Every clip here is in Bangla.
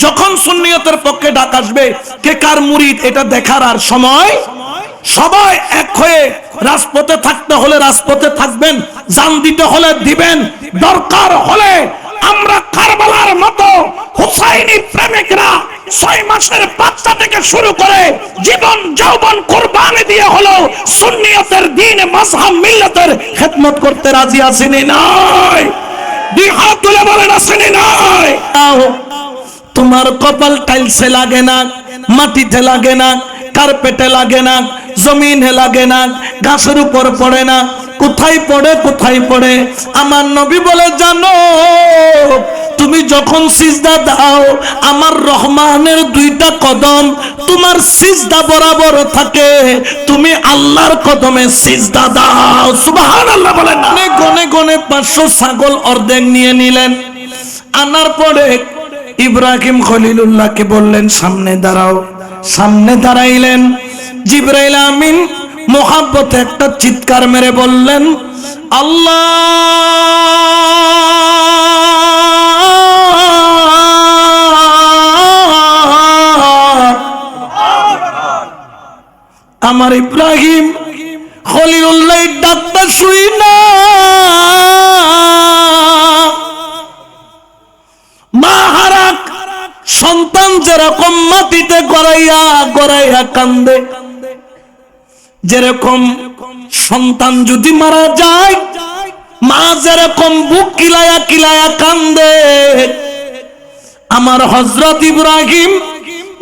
যখন সুন্নিয়তের পক্ষে ডাক আসবে কে কার মুরিদ এটা দেখার আর সময়, সবাই এক হয়ে রাজপথে থাকতে হলে রাজপথে থাকবেন, জান দিতে হলে দিবেন, দরকার হলে আমরা কারবালার মতো হুসাইনি প্রেমিকরা 6 মাসের বাচ্চা থেকে শুরু করে জীবন যৌবন কুরবানি দিয়ে হলো সুন্নিয়তের দ্বীন মাযহাব মিল্লাতের খেদমত করতে রাজি আছেন নাই? দুই হাত তুলে বলেন আছেন নাই? তোমার কপাল টাইলসে লাগে না, মাটিতে লাগে না, কার্পেটে লাগে না, জমিনে লাগে না, গাছের উপর পড়ে না, কোথায় পড়ে কোথায় পড়ে? আমার নবী বলে জানো তুমি যখন সিজদা দাও আমার রহমানের 2টা কদম তোমার সিজদা বরাবর থাকে, তুমি আল্লাহর কদমে সিজদা দাও। সুবহানাল্লাহ বলেন না? গনে গনে 500 ছাগল অর্ধেক নিয়ে নিলেন, আনার পরে ইব্রাহিম খলিলুল্লাহকে বললেন সামনে দাঁড়াও। সামনে দাঁড়াইলেন, জিবরাইল আমিন মোহাব্বতে একটা চিৎকার মেরে বললেন আল্লাহ। আমার ইব্রাহিম খলিলুল্লাহ ডাকটা শুই না, মা হারা সন্তান যেরকম মাটিতে গড়াইয়া গড়াইয়া কান্দে, যেরকম সন্তান যদি মারা যায় মা যেরকম বুক কিলায়া কিলায়া কান্দে, আমার হযরত ইব্রাহিম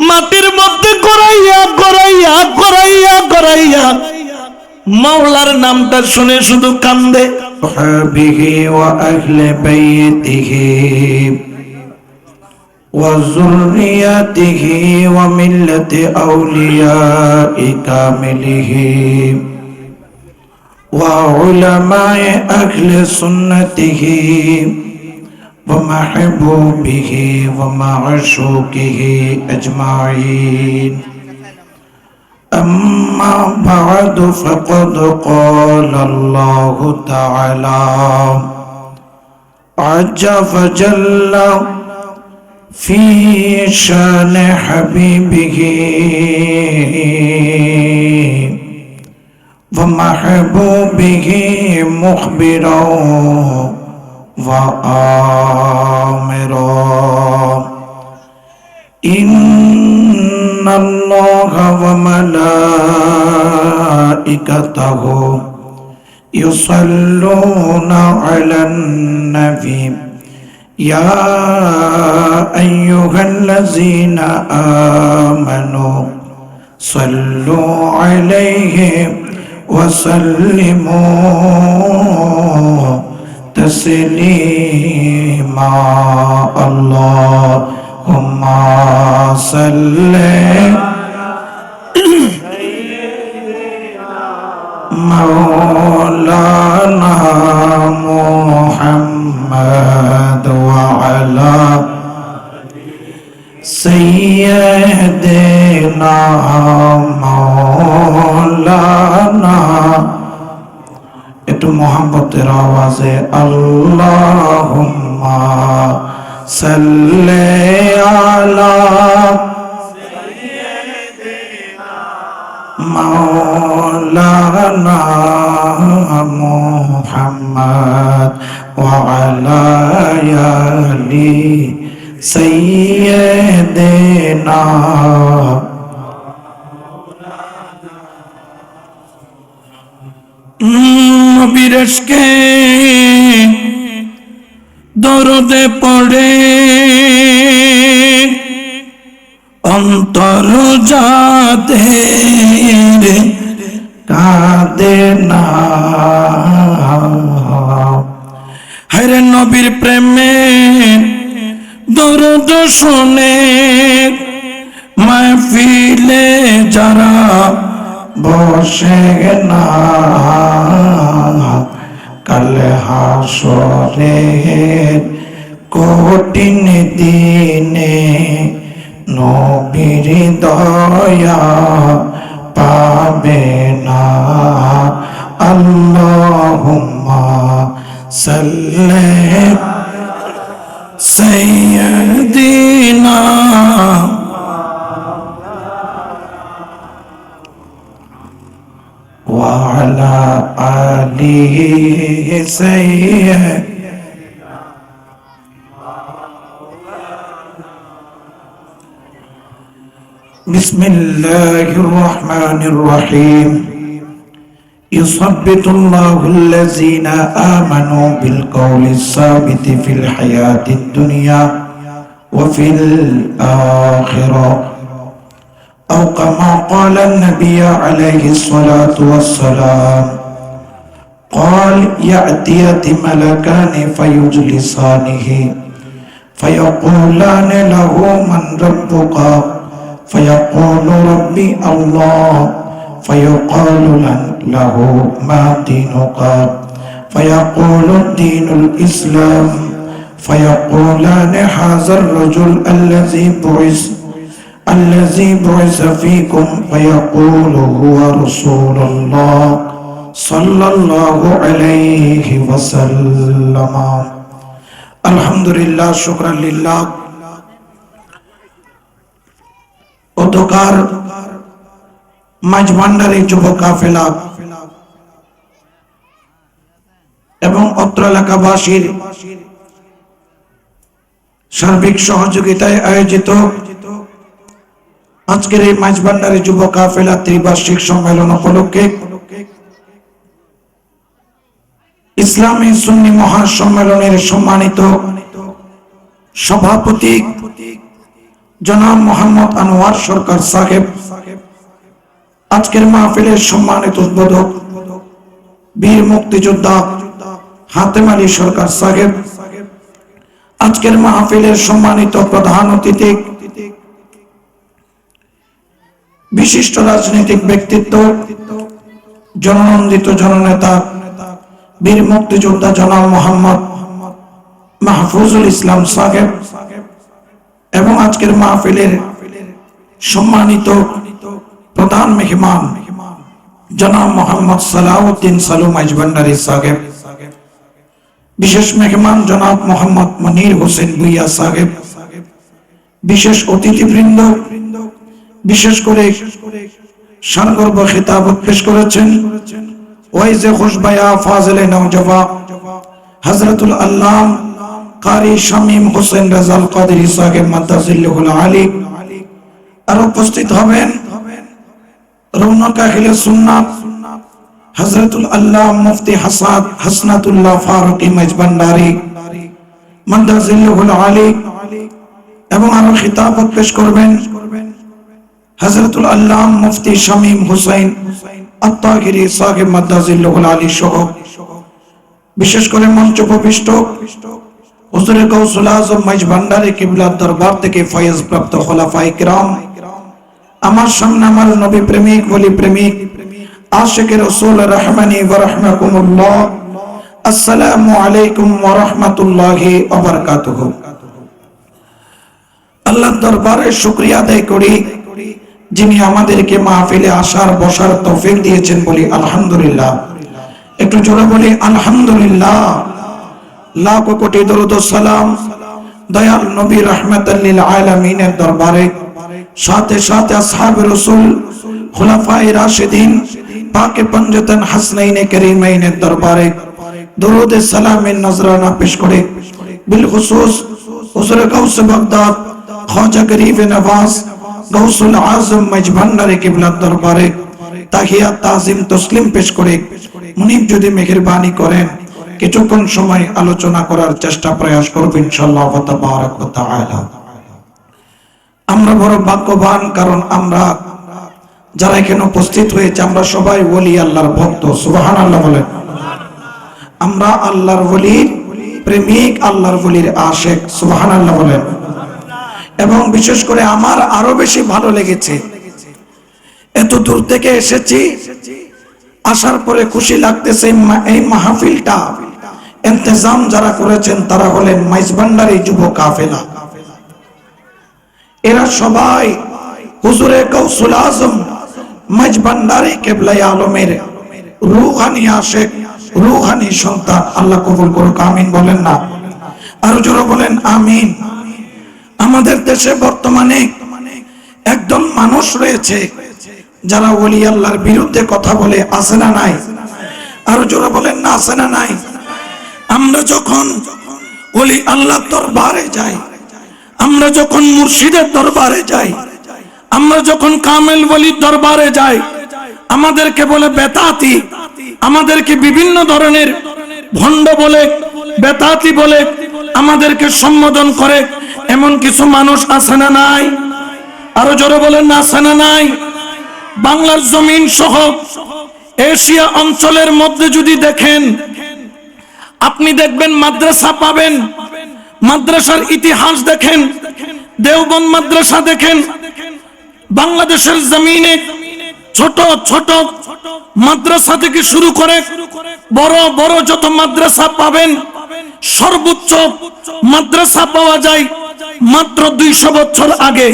মাটির মধ্যে গড়াইয়া গড়াইয়া গড়াইয়া গড়াইয়া মাওলার নামটা শুনে শুধু কান্দে। বিহি ওয়া আহলি বাইতিহি وذريته وملة أولياء كامله وعلماء أهل سنته ومحبوبه ومعشوقه أجمعين. أما بعد فقد قال الله تعالى عز وجل في شان حبيبه ومحبوبه مخبرا وآمرا إن الله وملائكته يصلون على النبي يا أيها الذين آمنوا صلوا عليه وسلموا تسليما. اللهم صل مولانا محمد وعلى سيدنا مولانا একটু মোহাম্মতের আওয়াজে আল্লাহুম্মা সাল্লি আলা مولانا محمد وعلى آل سيدنا নবীর ইশকে দরদে পড়ে অন্তর যাদের কাঁদে না। হরে নবীর প্রেমে দরদ শুনে মাহফিলে যারা বসে না কাল হাসরের কঠিন দিনে নবীর দয়া পাবে না। আল্লাহুম্মা সাল্লি সাইয়্যিদিনা سيد بسم الله الرحمن الرحيم يثبت الله الذين آمنوا بالقول الثابت في الحياة الدنيا وفي الآخرة أو كما قال النبي عليه الصلاة والسلام قال يأتي ملكان فيجلسانه فيقولان له من ربك فيقول ربي الله فيقال له ما دينك فيقول الدين الإسلام فيقولان هذا الرجل الذي بعث فيكم فيقول هو رسول الله صلى الله عليه وسلم الحمد لله شكرا لله অতকার মাঝভান্ডারী যুব কাফেলা এবং অত্র এলাকাবাসীর সার্বিক সহযোগিতায় আয়োজিত আজকের এই মাঝভান্ডারী যুব কাফেলা ত্রিবার্ষিক সম্মেলন উপলক্ষে ইসলামী সুন্নি মহাসম্মেলনের সম্মানিত সভাপতি জনাব মোহাম্মদ আনোয়ার সরকার সাহেব, আজকের মাহফিলের সম্মানিত উদ্বোধক বীর মুক্তিযোদ্ধা হাতেম আলী সরকার সাহেব, আজকের মাহফিলের সম্মানিত প্রধান অতিথি বিশিষ্ট রাজনৈতিক ব্যক্তিত্ব জননন্দিত জননেতা বীর মুক্তিযোদ্ধা জনাব মোহাম্মদ মাহফুজুল ইসলাম সাহেব এবং আজকের মাহফিলের সম্মানিত প্রধান মেহমান জনাব মোহাম্মদ সালাউদ্দিন সালু মাইজভান্ডারী সাহেব, বিশেষ মেহমান জনাব মোহাম্মদ মনির হোসেন ভুইয়া সাহেব, বিশেষ অতিথিবৃন্দ, বিশেষ করে সানগর্ব খিতাবত পেশ করেছেন ওয়াইজে খুশবায়া ফাজিলে নওজওয়া হযরতুল আল্লাম কারি শামীম হোসেন রাজাল কাদেরী সাহেব মাদ্দাজিল্লাহুল আলী। আর উপস্থিত হবেন রৌনক আহলে সুন্নাত হযরতুল আল্লাহ মুফতি হাসনাতুল্লাহ ফারুকী মাইজভান্ডারী মাদ্দাজিল্লাহুল আলী এবং আরো খিতাবত পেশ করবেন হযরতুল আল্লাহ মুফতি শামীম হুসাইন আত-তাহিরি সাহেব মাদ্দাজিল্লাহুল আলী সহ বিশেষ করে মঞ্চ উপবিষ্ট হুজুরে গৌসুল আজম মাইজভান্ডারী কিবলার দরবার থেকে ফয়েজ প্রাপ্ত খোলাফায়ে কিরাম, আমার সামনে আমার নবী প্রেমিক ওলি প্রেমিক আশিক রাসূল রহমানি ওয়া রাহমাকুমুল্লাহ, আসসালামু আলাইকুম ওয়া রাহমাতুল্লাহি ওয়া বারাকাতুহু। আল্লাহর দরবারে শুকরিয়া আদায় করি যিনি আমাদেরকে মাহফিলে আসার বসার তৌফিক দিয়েছেন, বলি আলহামদুলিল্লাহ। একটু জোরে বলি আলহামদুলিল্লাহ। লাখ কোটি দরুদ ও সালাম দয়াল নবী রাহমাতাল লিল আলামিনের দরবারে, সাথে সাথে আসহাবে রাসূল খুলাফায়ে রাশিদিন পাকে পঞ্জতন হাসনাইনে কারীমাইনের দরবারে দরুদ ও সালামের নজরানা পেশ করে বিল খুসুস হুজুর গাউস বাগদাদ খাজা গরিব নওয়াজ গৌসুল আজম মাইজভান্ডারী কিবলার দরবারে তাহিয়াত তাজিম তসলিম পেশ করে মুনিব যদি মেহেরবানি করেন কিছুক্ষণ সময় আলোচনা করার চেষ্টা প্রয়াস করব ইনশাআল্লাহ তাবারাক ওয়া তাআলা। আমরা বড় ভাগ্যবান, কারণ আমরা যারা এখানে উপস্থিত হয়েছে আমরা সবাই ওলি আল্লাহর ভক্ত, সুবহানাল্লাহ বলেন। আমরা আল্লাহর ওলির প্রেমিক, আল্লাহর ওলির আশিক, সুবহানাল্লাহ বলেন। এবং বিশেষ করে আমার আরো বেশি ভালো লেগেছে, এত দূর থেকে এসেছি, আসার পরে খুশি লাগতেছে এই মাহফিলটা ইন্তজাম যারা করেছেন তারা হলেন মাইজভান্ডারী যুব কাফেলা। এরা সবাই হুজুরে গাউসুল আজম মাইজভান্ডারী কিবলায়ে আলমের রূহানি আশিক, রূহানি সন্তান। আল্লাহ কবুল করুক, আমিন বলেন না? আরো জোরে বলেন আমিন। আমাদের দেশে বর্তমানে একদল মানুষ রয়েছে যারা ওলি আল্লাহর বিরুদ্ধে কথা বলে, আছে না নাই? আর জোরে বলেন না, আছে না নাই? আমরা যখন ওলি আল্লাহ দরবারে যাই, আমরা যখন মুর্শিদের দরবারে যাই, আমরা যখন কামেল ওলির দরবারে যাই, আমাদেরকে বলে বেতাতি, আমাদেরকে বিভিন্ন ধরনের ভণ্ড বলে, বেতাতি বলে আমাদেরকে সম্বোধন করে। এমন কিছু মানুষ আছে না নাই? আরো জোরে বলেন না, আছে না নাই? বাংলার জমিন সহ এশিয়া অঞ্চলের মধ্যে যদি দেখেন, আপনি দেখবেন মাদ্রাসা পাবেন। মাদ্রাসার ইতিহাস দেখেন, দেওবন্দ মাদ্রাসা দেখেন, বাংলাদেশের জমিনে ছোট ছোট মাদ্রাসা থেকে শুরু করে বড় বড় যত মাদ্রাসা পাবেন, সর্বোচ্চ মাদ্রাসা পাওয়া যায় মাত্র 200 বছর আগে।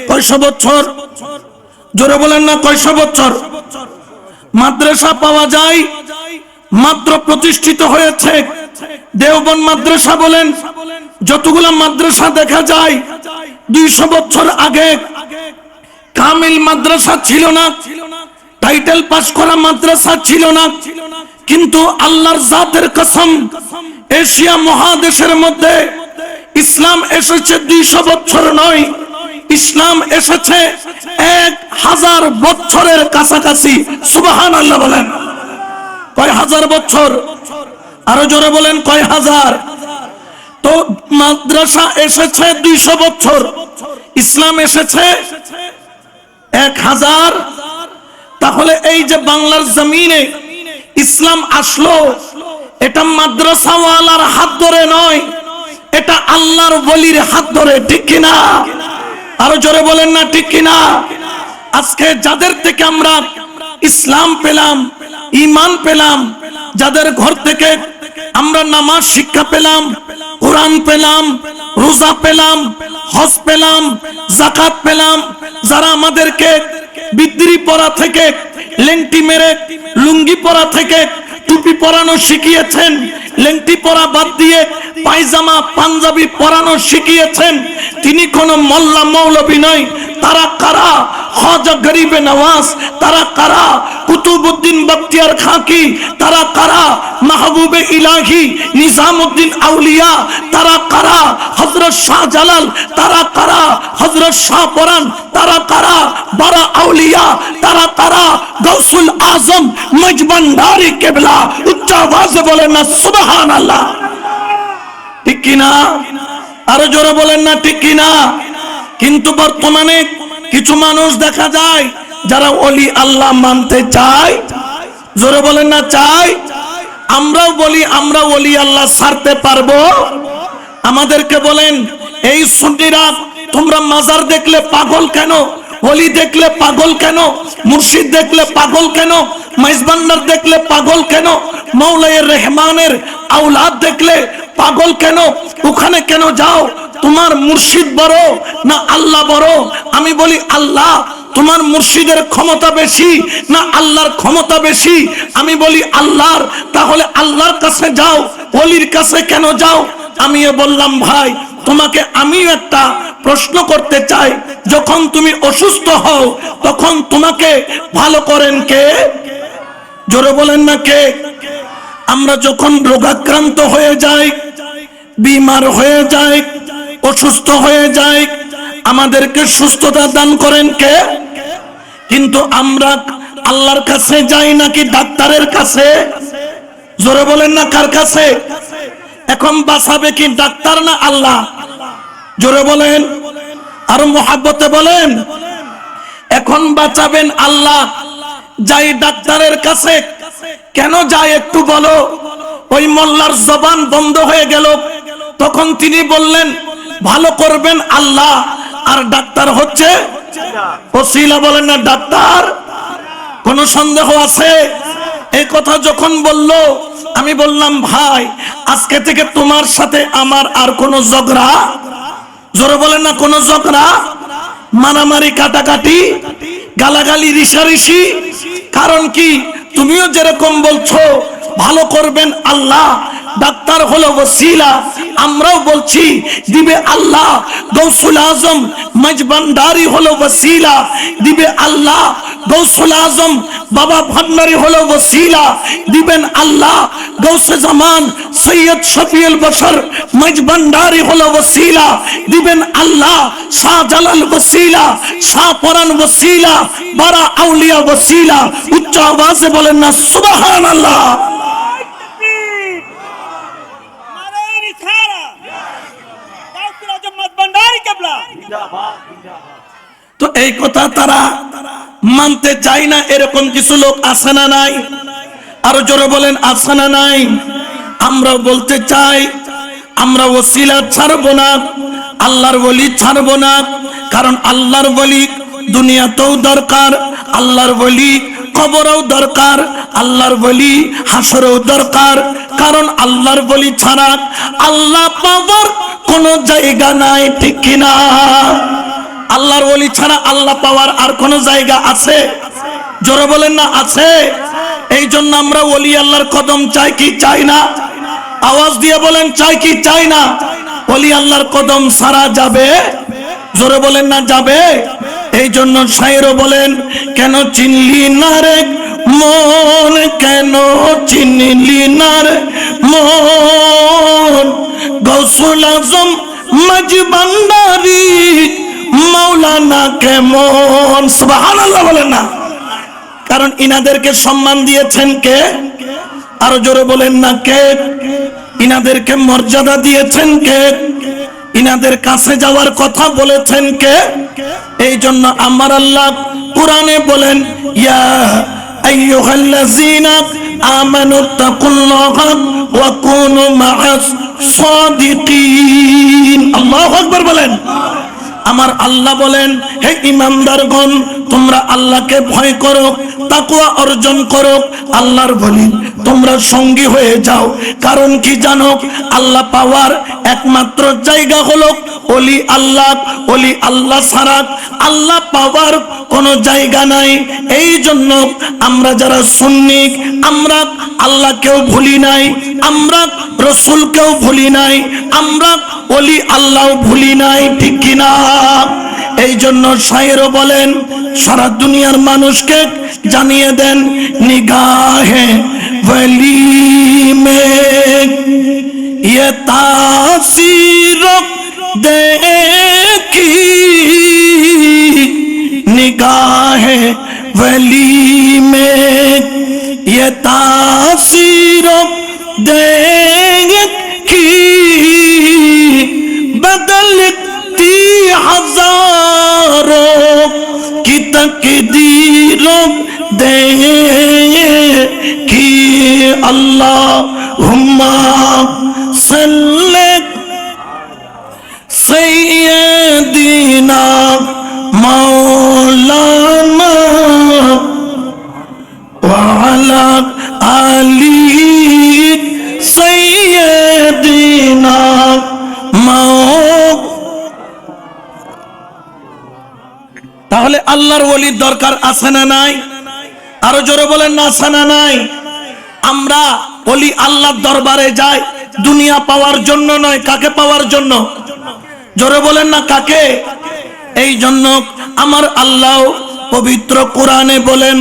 কয়শো বছর? জোরে বলেন না, কয়শো বছর? মাদ্রাসা পাওয়া যায় মাত্র প্রতিষ্ঠিত হয়েছে দেওবন্দ মাদ্রাসা বলেন, যতগুলা মাদ্রাসা দেখা যায় 200 বছর আগে। কামিল মাদ্রাসা ছিল না, টাইটেল পাস করা মাদ্রাসা ছিল না। কিন্তু আল্লাহর জাতের কসম, এশিয়া মহাদেশের মধ্যে ইসলাম এসেছে 200 বছর নয়, ইসলাম এসেছে 1000 বছরের কাছাকাছি। সুবহানাল্লাহ বলেন। কয় হাজার বছর? আরো জোরে বলেন, কয় হাজার? তো মাদ্রাসা এসেছে 200 বছর, ইসলাম এসেছে 1000। তাহলে এই যে বাংলার জমিনে ইসলাম আসলো, এটা মাদ্রাসাওয়ালার হাত ধরে নয়, এটা আল্লাহর ওলির হাত ধরে। ঠিক কিনা? আরো জোরে বলেন না, ঠিক কিনা? আজকে যাদের থেকে আমরা ইসলাম পেলাম, ঈমান পেলাম, যাদের ঘর থেকে আমরা নামাজ শিক্ষা পেলাম, কোরআন পেলাম, রোজা পেলাম, হজ পেলাম, যাকাত পেলাম, যারা আমাদেরকে বিদ্রি পরা থেকে, লেংটি মেরে লুঙ্গি পরা থেকে টুপি পরানো শিখিয়েছেন, লেংটি পরা বাদ দিয়ে পায়জামা পাঞ্জাবি পরানো শিখিয়েছেন, তিনি কোনো মোল্লা মৌলবী নয়। তারা কারা? খাজা গরিবে নওয়াজ। তারা কারা? কুতুবউদ্দিন বখতিয়ার খাকি। তারা কারা? মাহবুবে ইলাহি নিজামউদ্দিন আউলিয়া। তারা কারা? হযরত শাহজালাল। তারা কারা? হযরত শাহ পরান। তারা কারা? বারা আউলিয়া। তারা কারা? গৌসুল আজম মজবন্দারি কেবলা। উচ্চ আওয়াজে বলেন না সুবহানাল্লাহ। ঠিক কিনা? আরো জোরে বলেন না, ঠিক কিনা? কিন্তু বর্তমানে কিছু মানুষ দেখা যায় যারা ওলি আল্লাহ মানতে চায়। জোরে বলেন না, চাই। আমরাও বলি আমরা ওলি আল্লাহ ছাড়তে পারবো। আমাদেরকে বলেন, এই সুন্নিরা তোমরা মাজার দেখলে পাগল কেন? ওলি দেখলে পাগল কেন? মুর্শিদ দেখলে পাগল কেন? মাইজবান্ডার দেখলে পাগল কেন? মৌলায়ে রহমানের আওলাদ দেখলে পাগল কেন? ওখানে কেন যাও? তোমার মুর্শিদ বড় না আল্লাহ বড়? আমি বলি আল্লাহ। তোমার মুর্শিদের ক্ষমতা বেশি না আল্লাহর ক্ষমতা বেশি? আমি বলি আল্লাহর। তাহলে আল্লাহর কাছে যাও, ওলির কাছে কেন যাও? আমিও বললাম, ভাই তোমাকে আমিও একটা প্রশ্ন করতে চাই, যখন তুমি অসুস্থ হও তখন তোমাকে ভালো করেন কে? জোরে বলেন না, কে? আমরা যখন রোগাক্রান্ত হয়ে যাই, বিমার হয়ে যাই, অসুস্থ হয়ে যাই, আমাদেরকে সুস্থতা দান করেন কে? কিন্তু আমরা আল্লাহর কাছে যাই নাকি ডাক্তারের কাছে? জোরে বলেন না, কার কাছে? এখন বাঁচাবে কি ডাক্তার না আল্লাহ? জোরে বলেন, আর মোহাব্বতে বলেন। এখন বাঁচাবেন আল্লাহ, যাই ডাক্তারের কাছে। কেন যাই একটু বলো? ওই মোল্লার জবান বন্ধ হয়ে গেল, তখন তিনি বললেন ভালো করবেন আল্লাহ, আর ডাক্তার হচ্ছে ওসিলা। বলেন না, ডাক্তার। কোন সন্দেহ আছে? এই কথা যখন বলল, আমি বললাম, ভাই আজকে থেকে তোমার সাথে আমার আর কোনো ঝগড়া। জোরে বলেন না, কোনো ঝগড়া, মারামারি, কাটাকাটি, গালাগালি, রিসারিসি। কারণ কি? তুমিও যেরকম বলছো ভালো করবেন আল্লাহ, ডাক্তার হলো ওসিলা, আমরাও বলছি দিবে আল্লাহ। গৌসুল আজম মজবন্দারি হলো ওসিলা, দিবে আল্লাহ। গৌসুল আজম বাবা ভান্ডারী হলো ওসিলা, দিবেন আল্লাহ। গৌসে জামান সৈয়দ শফিউল বশর মজ ভান্ডারী হলো ওসিলা, দিবেন আল্লাহ। শাহজালাল ওসিলা, শাহপরান ওসিলা, বড় আউলিয়া ওসিলা। উচ্চ আওয়াজে বলেন না সুবহানাল্লাহ। তো এই কথা তারা মানতে চায় না, এরকম কিছু লোক আছে না নাই? আরো জোরে বলেন আছে না নাই? আমরা বলতে চাই, আমরা ওসিলা ছাড়বো না, আল্লাহর ওলি ছাড়বো না। কারণ আল্লাহর ওলি দুনিয়াতেও দরকার, আল্লাহর ওলি কবরেও দরকার, আল্লাহর ওলি হাসরেও দরকার। কারণ আল্লাহর ওলি ছাড়া আল্লাহ পাওয়ার কোনো জায়গা নাই, ঠিক কিনা? আল্লাহর ওলি ছাড়া আল্লাহ পাওয়ার আর কোনো জায়গা আছে? জোরে বলেন না আছে। এই জন্য আমরা ওলি আল্লাহর কদম চাই কি চাই না? আওয়াজ দিয়ে বলেন চাই কি চাই না? ওলি আল্লাহর কদম সারা যাবে? জোরে বলেন না যাবে। এই জন্য শায়েরও বলেন, কেন চিনলি না রে মন, কেন চিনলি না রে মন, গৌসুল আজম মজ ভান্ডারী মাওলানা কেমন। সুবহানাল্লাহ বলেন না। কারণ ইনাদেরকে সম্মান দিয়েছেন কে? আরো জোরে বলেন না কে? ইনাদেরকে মর্যাদা দিয়েছেন কে? ইনাদের কাছে যাওয়ার কথা বলেছেন কে? এই জন্য আমার আল্লাহ কোরআনে বলেন, ইয়া আইয়ুহাল্লাযীনা আমানু তাকুল্লাহা ওয়া কুনু মাআস সাদিকিন। আল্লাহু আকবার বলেন। আমার আল্লাহ বলেন, হে ইমানদারগণ, তোমরা আল্লাহকে ভয় করো, তাকওয়া অর্জন করো, আল্লাহর বলি তোমরা সঙ্গী হয়ে যাও। কারণ কি জানো? আল্লাহ পাওয়ার একমাত্র জায়গা হলো ওলি আল্লাহ। ওলি আল্লাহ ছাড়া আল্লাহ পাওয়ার কোনো জায়গা নাই। এই জন্য আমরা যারা সুন্নি, আমরা আল্লাহকেও ভুলি নাই, আমরা রসুলকেও ভুলি নাই, আমরা ওলি আল্লাহ ভুলি নাই, ঠিক কিনা? এই জন্য শায়েরও বলেন, সারা দুনিয়ার মানুষকে জানিয়ে দেন, নিগাহে ওলি মে ये तासीर देखी, निगाह वली में ये तासीर देखी, बदलती हजारों की तकदीरों देखी। अल्लाहुम्मा सल्ले सय्यदिना मौलाना व अला आली सय्यदिना তাহলে আল্লাহর ওলির দরকার আছে না নাই? আরো জোরে বলেন না আছে না নাই? আমরা ওলি আল্লাহর দরবারে যাই দুনিয়া পাওয়ার জন্য নয়, কাকে পাওয়ার জন্য? জোরে বলেন না কাকে? এই জন্য আমার আল্লাহ পবিত্র কোরআনে বলেন,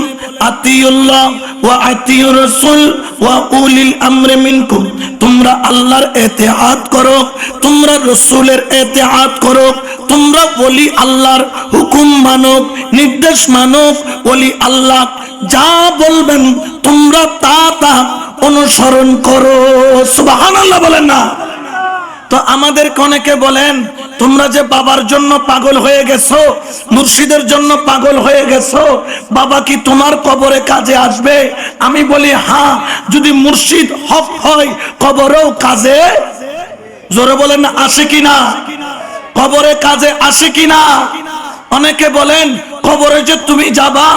আতিউল্লাহ ওয়া আতিউর রাসূল ওয়া উলিল আমরি মিনকুম, তোমরা আল্লাহর ইতিআত করো, তোমরা রাসূলের ইতিআত করো, তোমরা ওলি আল্লাহর হুকুম মানো, নির্দেশ মানো। ওলি আল্লাহ যা বলবেন তোমরা তা অনুসরণ করো। সুবহানাল্লাহ বলেন না? তো আমাদের অনেকে বলেন, তোমরা যে বাবার জন্য পাগল হয়ে গেছো, মুর্শিদের জন্য পাগল হয়ে গেছো, বাবা কি তোমার কবরে কাজে আসবে? আমি বলি হ্যাঁ, যদি মুর্শিদ হক হয় কবরেও কাজে। জোরে বলেন না আসে কিনা? কবরে কাজে আসে কিনা? অনেকে বলেন কবরে যে তুমি যাবা,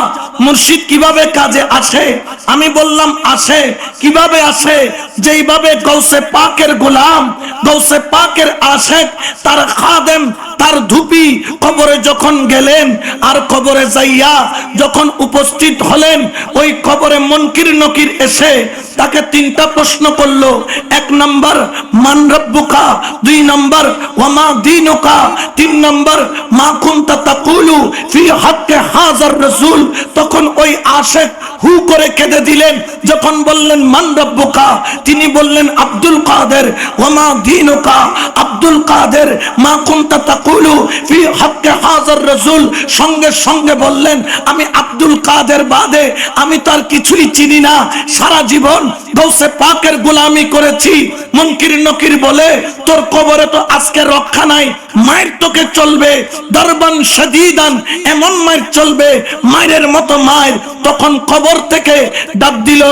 মুর্শিদ কিভাবে কাজে আসে? আমি বললাম আসে। কিভাবে আসে? যেইভাবে গৌসে পাকের গোলাম, গৌসে পাকের আশেক, তার খাদেম, তার ধুপি কবরে যখন গেলেন আর কবরে যাইয়া যখন উপস্থিত হলেন, ওই কবরে মুনকির নকির এসে তাকে তিনটা প্রশ্ন করলো। এক নম্বর মান রব্বুকা, দুই নম্বর ওয়ামা দীনুকা, তিন নম্বর মা কুনতা তাকুলু ফি হাক্কে হাযার রাসূল। তো তখন ওই আশেক হু করে কেঁদে দিলেন। যখন বললেন মান রব্বুকা, তিনি বললেন আব্দুল কাদের। ওমা দীনুকা আব্দুল কাদের, মা কুনতা তাকুলু ফি হক্কে হাযার রাসূল। সঙ্গে সঙ্গে বললেন আমি আব্দুল কাদের বাদে আমি তার কিছুই চিনি না, সারা জীবন গৌসে পাকের গোলামি করেছি। মুনকির নকির বলে তোর কবরে তো আজকে রক্ষা নাই, মায়ের তোকে চলবে দরবান শাদীদান, এমন মায়ের চলবে মায়ের মতো মায়ের। তখন কবর থেকে ডাক দিল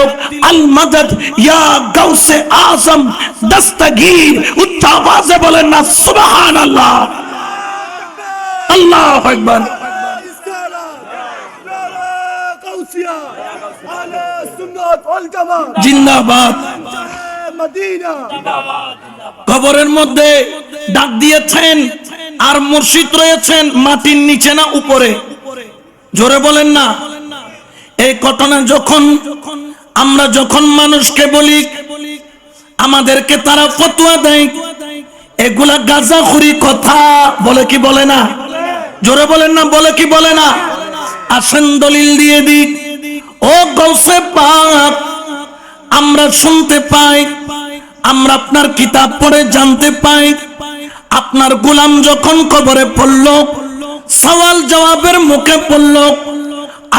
আল মাদাদ ইয়া গাউসে আজম দস্তগীর। উচ্চ আওয়াজে বলেন না সুবহানাল্লাহ, আল্লাহু আকবার। জিন্দাবাদ। কবরের মধ্যে ডাক দিয়েছেন আর মুর্শিদ রয়েছেন মাটির নিচে না উপরে? জোরে বলেন না। এই ঘটনা আমরা যখন মানুষকে বলি, আমাদেরকে তারা ফতোয়া দেয় এগুলা গাঁজাখুরি কথা, বলে কি বলে না? জোরে বলেন না, বলে কি বলে না? আসেন দলিল দিয়ে দিক। ও গৌসে পাক, আমরা শুনতে পাই, আমরা আপনার কিতাব পড়ে জানতে পাই, আপনার গোলাম যখন কবরে পড়ল, সওয়াল জবাবের মুখে পড়ল,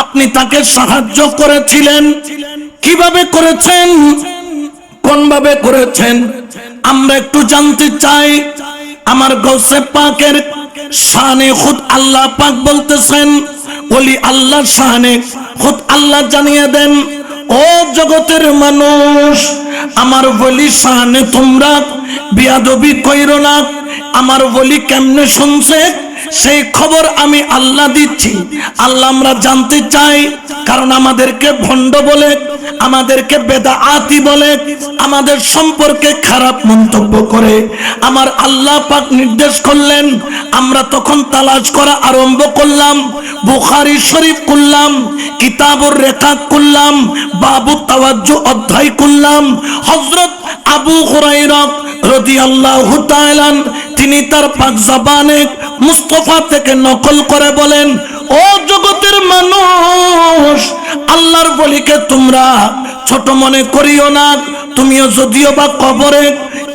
আপনি তাকে সাহায্য করেছিলেন। কিভাবে করেছেন, কোন ভাবে করেছেন, আমরা একটু জানতে চাই। আমার গৌসে পাকের শানে খুদ আল্লাহ পাক বলতেছেন, ওলি আল্লাহ শানে খুদ আল্লাহ জানিয়ে দেন, ও জগতের মানুষ, আমার বলি শানে তোমরা বিয়াদবি কইরো না। আমার বলি কেমনে শুনছে সেই খবর আমি আল্লাহ দিচ্ছি। আল্লাহ আমরা জানতে চাই, কারণ আমাদেরকে ভণ্ড বলে, আমাদেরকে বেদাআতি বলে, আমাদের সম্পর্কে খারাপ মন্তব্য করে। আমার আল্লাহ পাক নির্দেশ করলেন, আমরা তখন তালাশ করা আরম্ভ করলাম, বুখারী শরীফ করলাম, কিতাবুর রেকাত করলাম, বাবু তাওয়াজ্জু অধ্যায় করলাম। হযরত আবু হুরায়রা রাদিয়াল্লাহু তাআলা তিনি তার পাক জবানে মুস্তাফা থেকে নকল করে বলেন, ও জগতের মানুষ, আল্লাহর বলিকে তোমরা ছোট মনে করিও না। তুমিও যদিও বা কবরে,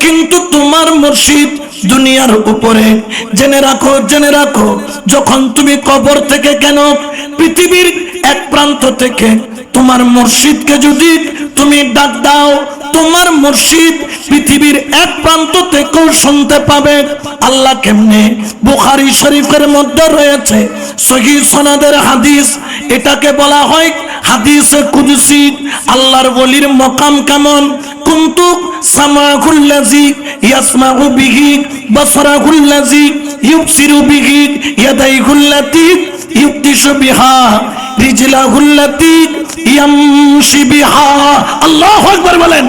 কিন্তু তোমার মুর্শিদ দুনিয়ার উপরে। জেনে রাখো, জেনে রাখো, যখন তুমি কবর থেকে কেন পৃথিবীর এক প্রান্ত থেকে তোমার মুর্শিদকে যদি তুমি ডাক দাও, তোমার মুর্শিদ পৃথিবীর এক প্রান্ত থেকেও শুনতে পাবে। আল্লাহ কেমনে? বুখারী শরীফের মধ্যে রয়েছে সহিহ সনদের হাদিস, এটাকে বলা হয় হাদিসে কুদসি। আল্লাহর ওলির মকাম কেমন? কুনতু সামাহুল্লাযী ইয়াসমাউ বিহি, বাসরাহুল্লাযী ইউবসিরু বিহি, ইয়াদাইহুল্লাতী ইউবতিশু বিহা, রিজলাহুল্লাতী ইয়ামশি বিহা। আল্লাহু আকবার বলেন,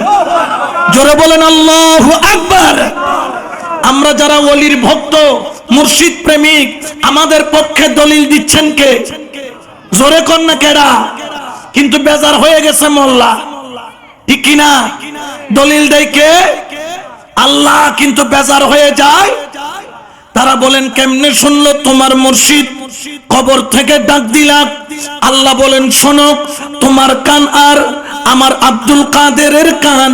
জোরে বলেন আল্লাহু আকবার। আমরা যারা ওলির ভক্ত, মুর্শিদ প্রেমিক, আমাদের পক্ষে দলিল দিচ্ছেন কে? জোরে কর না কেডা? কিন্তু বেজার হয়ে গেছে মোল্লা, ঠিক কিনা? দলিল দেয় কে? আল্লাহ, কিন্তু বেজার হয়ে যায়। তারা বলেন কেমনে শুনলো তোমার মুর্শিদ? কবর থেকে ডাক দিলাম। আল্লাহ বলেন শোনো, তোমার কান আর আমার আব্দুল কাদেরের কান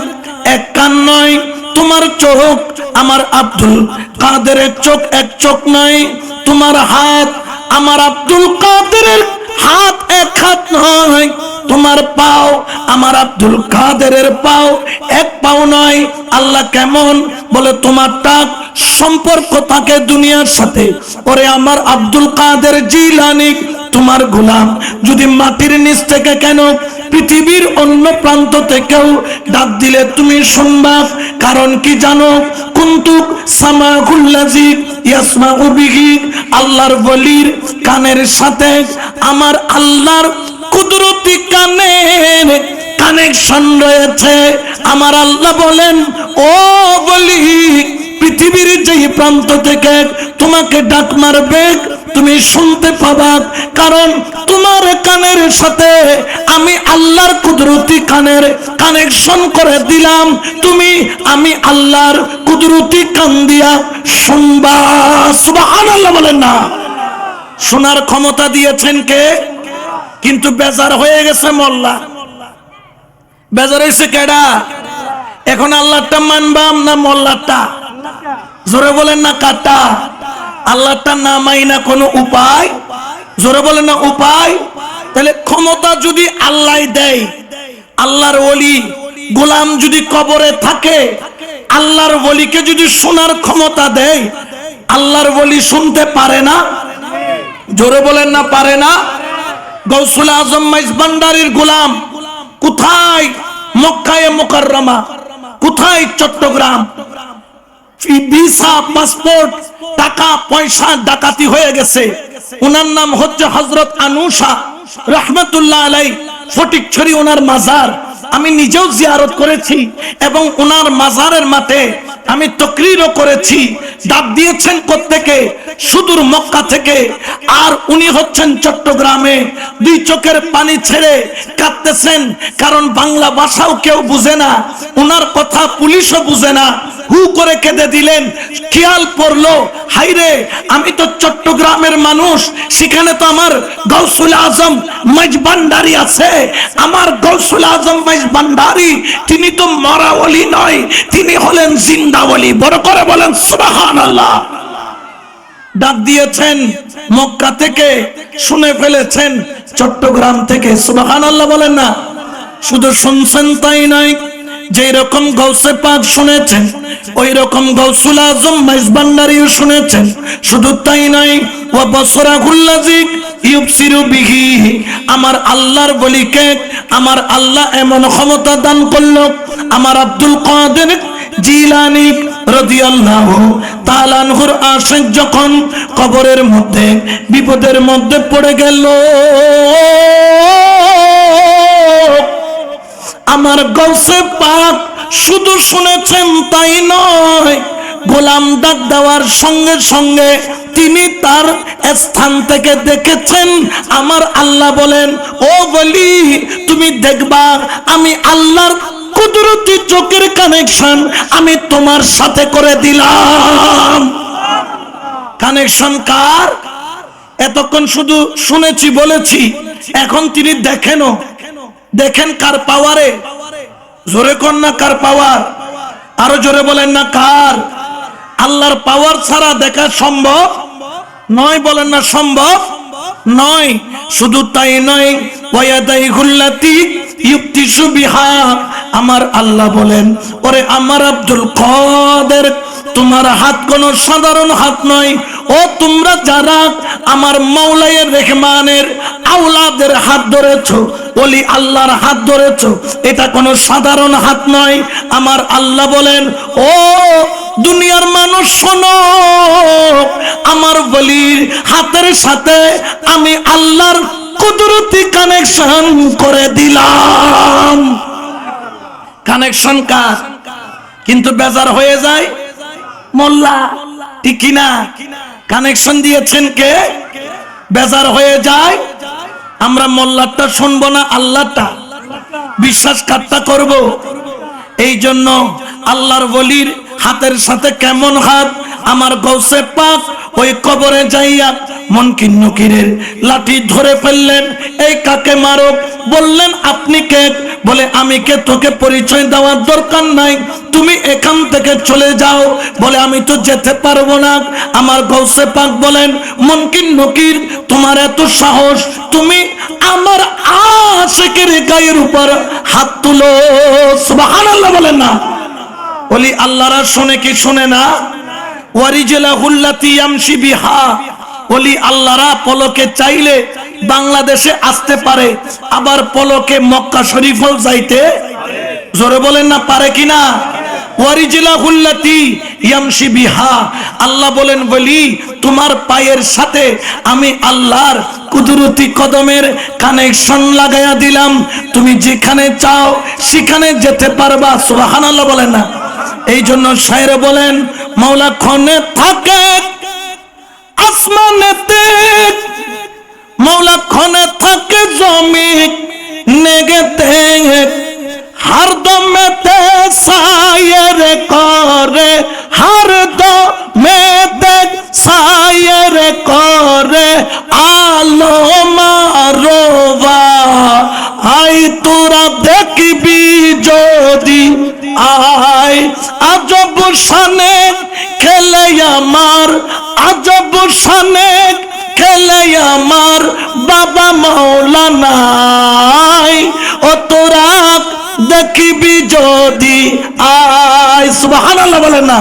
এক কান নয়, তোমার চোখ আমার আব্দুল কাদেরের চোখ এক চোখ নয়, তোমার হাত আমার আব্দুল কাদেরের হাত এক হাত নয়, তোমার পাও আমার আব্দুল কাদেরের পাও এক পাও নয়। আল্লাহ কেমন? বলে তোমার টাক সম্পর্ক থাকে দুনিয়ার সাথে। ওরে আমার আব্দুল কাদের জিলানী, তোমার গোলাম যদি মাটির নিচ থেকে কেন পৃথিবীর অন্য প্রান্ত থেকেও ডাক দিলে তুমি শুনবা। কারণ কি জানো? কুনতু সামাহুল্লাযী ইয়াসমাউ বিহি, আল্লাহর ওলির কানের সাথে আমার আল্লাহর কুদরতি কানের কানেকশন রয়েছে। আমার আল্লাহ বলেন, ও বলি, পৃথিবীর যেই প্রান্ত থেকে তোমাকে ডাক মারবে তুমি শুনতে পাবা, কারণ তোমার কানের সাথে আমি আল্লাহর কুদরতি কানের কানেকশন করে দিলাম। তুমি আমি আল্লাহর কুদরতি কান দিয়া শুনবা। সুবহানাল্লাহ বলেন না। শোনার ক্ষমতা দিয়েছেন কে? কিন্তু বেজার হয়ে গেছে মোল্লা। বেজার হয়েছে কেডা? এখন আল্লাহটা মানবাম না মোল্লাটা? জোরে বলেন না কাটা? আল্লাহটা না মাইনা কোনো উপায়? জোরে বলেন না উপায়? তাহলে ক্ষমতা যদি আল্লাহ দেয়, আল্লাহর ওলি গোলাম যদি কবরে থাকে, আল্লাহর ওলিকে যদি শোনার ক্ষমতা দেয়, আল্লাহর ওলি শুনতে পারে না? জোরে বলেন না পারে না? গৌসুল আজম মাইজভান্ডারীর গোলাম কোথায়? মক্কায়ে মুকাররমা। কোথায়? চট্টগ্রাম। ভিসা, পাসপোর্ট, টাকা পয়সা ডাকাতি হয়ে গেছে। ওনার নাম হচ্ছে হযরত আনুশা রাহমাতুল্লাহ আলাইহি। ফটিকছড়ি ওনার মাজার, আমি নিজেও জিয়ারত করেছি এবং ওনার মাজারের মাঠে আমি তাকরীরও করেছি। ডাক দিয়েছেন কোত্থেকে? সুদূর মক্কা থেকে। আর উনি হচ্ছেন চট্টগ্রামে। দুই চোখের পানি ছেড়ে কাঁদতেছেন, কারণ বাংলা ভাষাও কেউ বুঝে না, ওনার কথা পুলিশও বুঝে না। হু করে কেঁদে দিলেন। খেয়াল পড়লো, হাইরে আমি তো চট্টগ্রামের মানুষ, সেখানে তো আমার গৌসুল আজম মাইজভান্ডারী আছে। আমার গৌসুল আজম মাইজভান্ডারী তিনি তো মরা ওলি নয়, তিনি হলেন জিন্দা ওলি। বড় করে বলেন সুবহানাল্লাহ। ডাক দিয়েছেন মক্কা থেকে, শুনে ফেলেছেন চট্টগ্রাম থেকে। সুবহানাল্লাহ বলেন না? শুধু শুনছেন তাই নয়, যেই রকম গৌসে পাক শুনেছেন, ওই রকম গৌসুল আজম মাইজভান্ডারীও শুনেছেন। শুধু তাই নয়, ওয়া বসরাহুল্লাযী ইউবসিরু বিহি, আমার আল্লাহর বলিকে আমার আল্লাহ এমন ক্ষমতা দান করল। আমার আব্দুল কাদের জিলানী রাদিয়াল্লাহু তাআলা আনহুর আশিক যখন কবরের মধ্যে বিপদের মধ্যে পড়ে গেল, আমার গৌসে পাক শুধু শুনেছেন তাই নয়, গোলাম ডাক দেওয়ার সঙ্গে সঙ্গে তিনি তার স্থান থেকে দেখেছেন। আমার আল্লাহ বলেন, ও বলি তুমি দেখবা আমি আল্লাহর কুদরতি চোখের কানেকশন আমি তোমার সাথে করে দিলাম। কানেকশন কার? এতক্ষণ শুধু শুনেছি বলেছি, এখন তিনি দেখেনও। দেখেন কার পাওয়ারে? জোরে কোন না কার পাওয়ার? আরো জোরে বলেন না কার? আল্লাহর পাওয়ার ছাড়া দেখা সম্ভব নয়। বলেন না সম্ভব নয়। শুধু তাই নয়, ওয়ায়াদাইহুল্লাতী ইউবতিশু বিহা, আমার আল্লাহ বলেন, ওরে আমার আব্দুল কাদের, তোমার হাত কোনো সাধারণ হাত নয়। ও তোমরা যারা আমার মাওলায়ে রহমানের আওলাদের হাত ধরেছো, ওলি আল্লাহর হাত ধরেছো, এটা কোনো সাধারণ হাত নয়। আমার আল্লাহ বলেন, ও দুনিয়ার মানুষ শোনো, আমার বলির হাতের সাথে আমি আল্লাহর কুদরতি কানেকশন করে দিলাম। কানেকশন কার? কিন্তু বেজার হয়ে যায় মোল্লা, ঠিক কিনা? কানেকশন দিয়েছেন কে? বেজার হয়ে যায়। আমরা মোল্লারটা শুনবো না, আল্লাহটা বিশ্বাস কাটটা করব। এই জন্য আল্লাহর ওলির হাতের সাথে কেমন হাত? আমার গৌসে পাক ওই কবরে যাইয়া মুনকির নকিরের লাঠি ধরে ফেললেন। এই কাকে মারো? বললেন আপনি কে? বলে আমি কে? তোকে পরিচয় দেওয়ার দরকার নাই, তুমি এখান থেকে চলে যাও। বলে আমি তো যেতে পারবো না। আমার গৌসে পাক বলেন, মুনকির নকির তোমার এত সাহস, তুমি আমার আশিকের গায়ের উপর হাত তুলো। সুবহানাল্লাহ বলেন না? ওলি আল্লাহরা শুনে কি শুনে না? ওয়ারিজলাহুল্লাতী ইয়ামশি বিহা, ওলি আল্লাহরা পলকে চাইলে বাংলাদেশে আসতে পারে, আবার পলকে মক্কা শরীফও যাইতে। জোরে বলেন না পারে কিনা? ওয়ারিজলাহুল্লাতী ইয়ামশি বিহা, আল্লাহ বলেন বলি তোমার পায়ের সাথে আমি আল্লাহর কুদরতি কদমের কানেকশন লাগাইয়া দিলাম, তুমি যেখানে চাও সেখানে যেতে পারবা। সুবহানাল্লাহ বলেন না? এই জন্য শায়ের বলেন, মাওলা ক্ষণে থাকে আসমানেতে, মাওলা ক্ষণে থাকে জমিন নেগেতে, হরদমেতে সায়ের করে, হরদমেতে সায়ের করে, আলো মারোবা শানে খেলে আমার, আজব শানে খেলে আমার বাবা মাওলানাই। ও তোরা দেখিবি যদি আয়, সুবহানাল্লাহ বলেন না।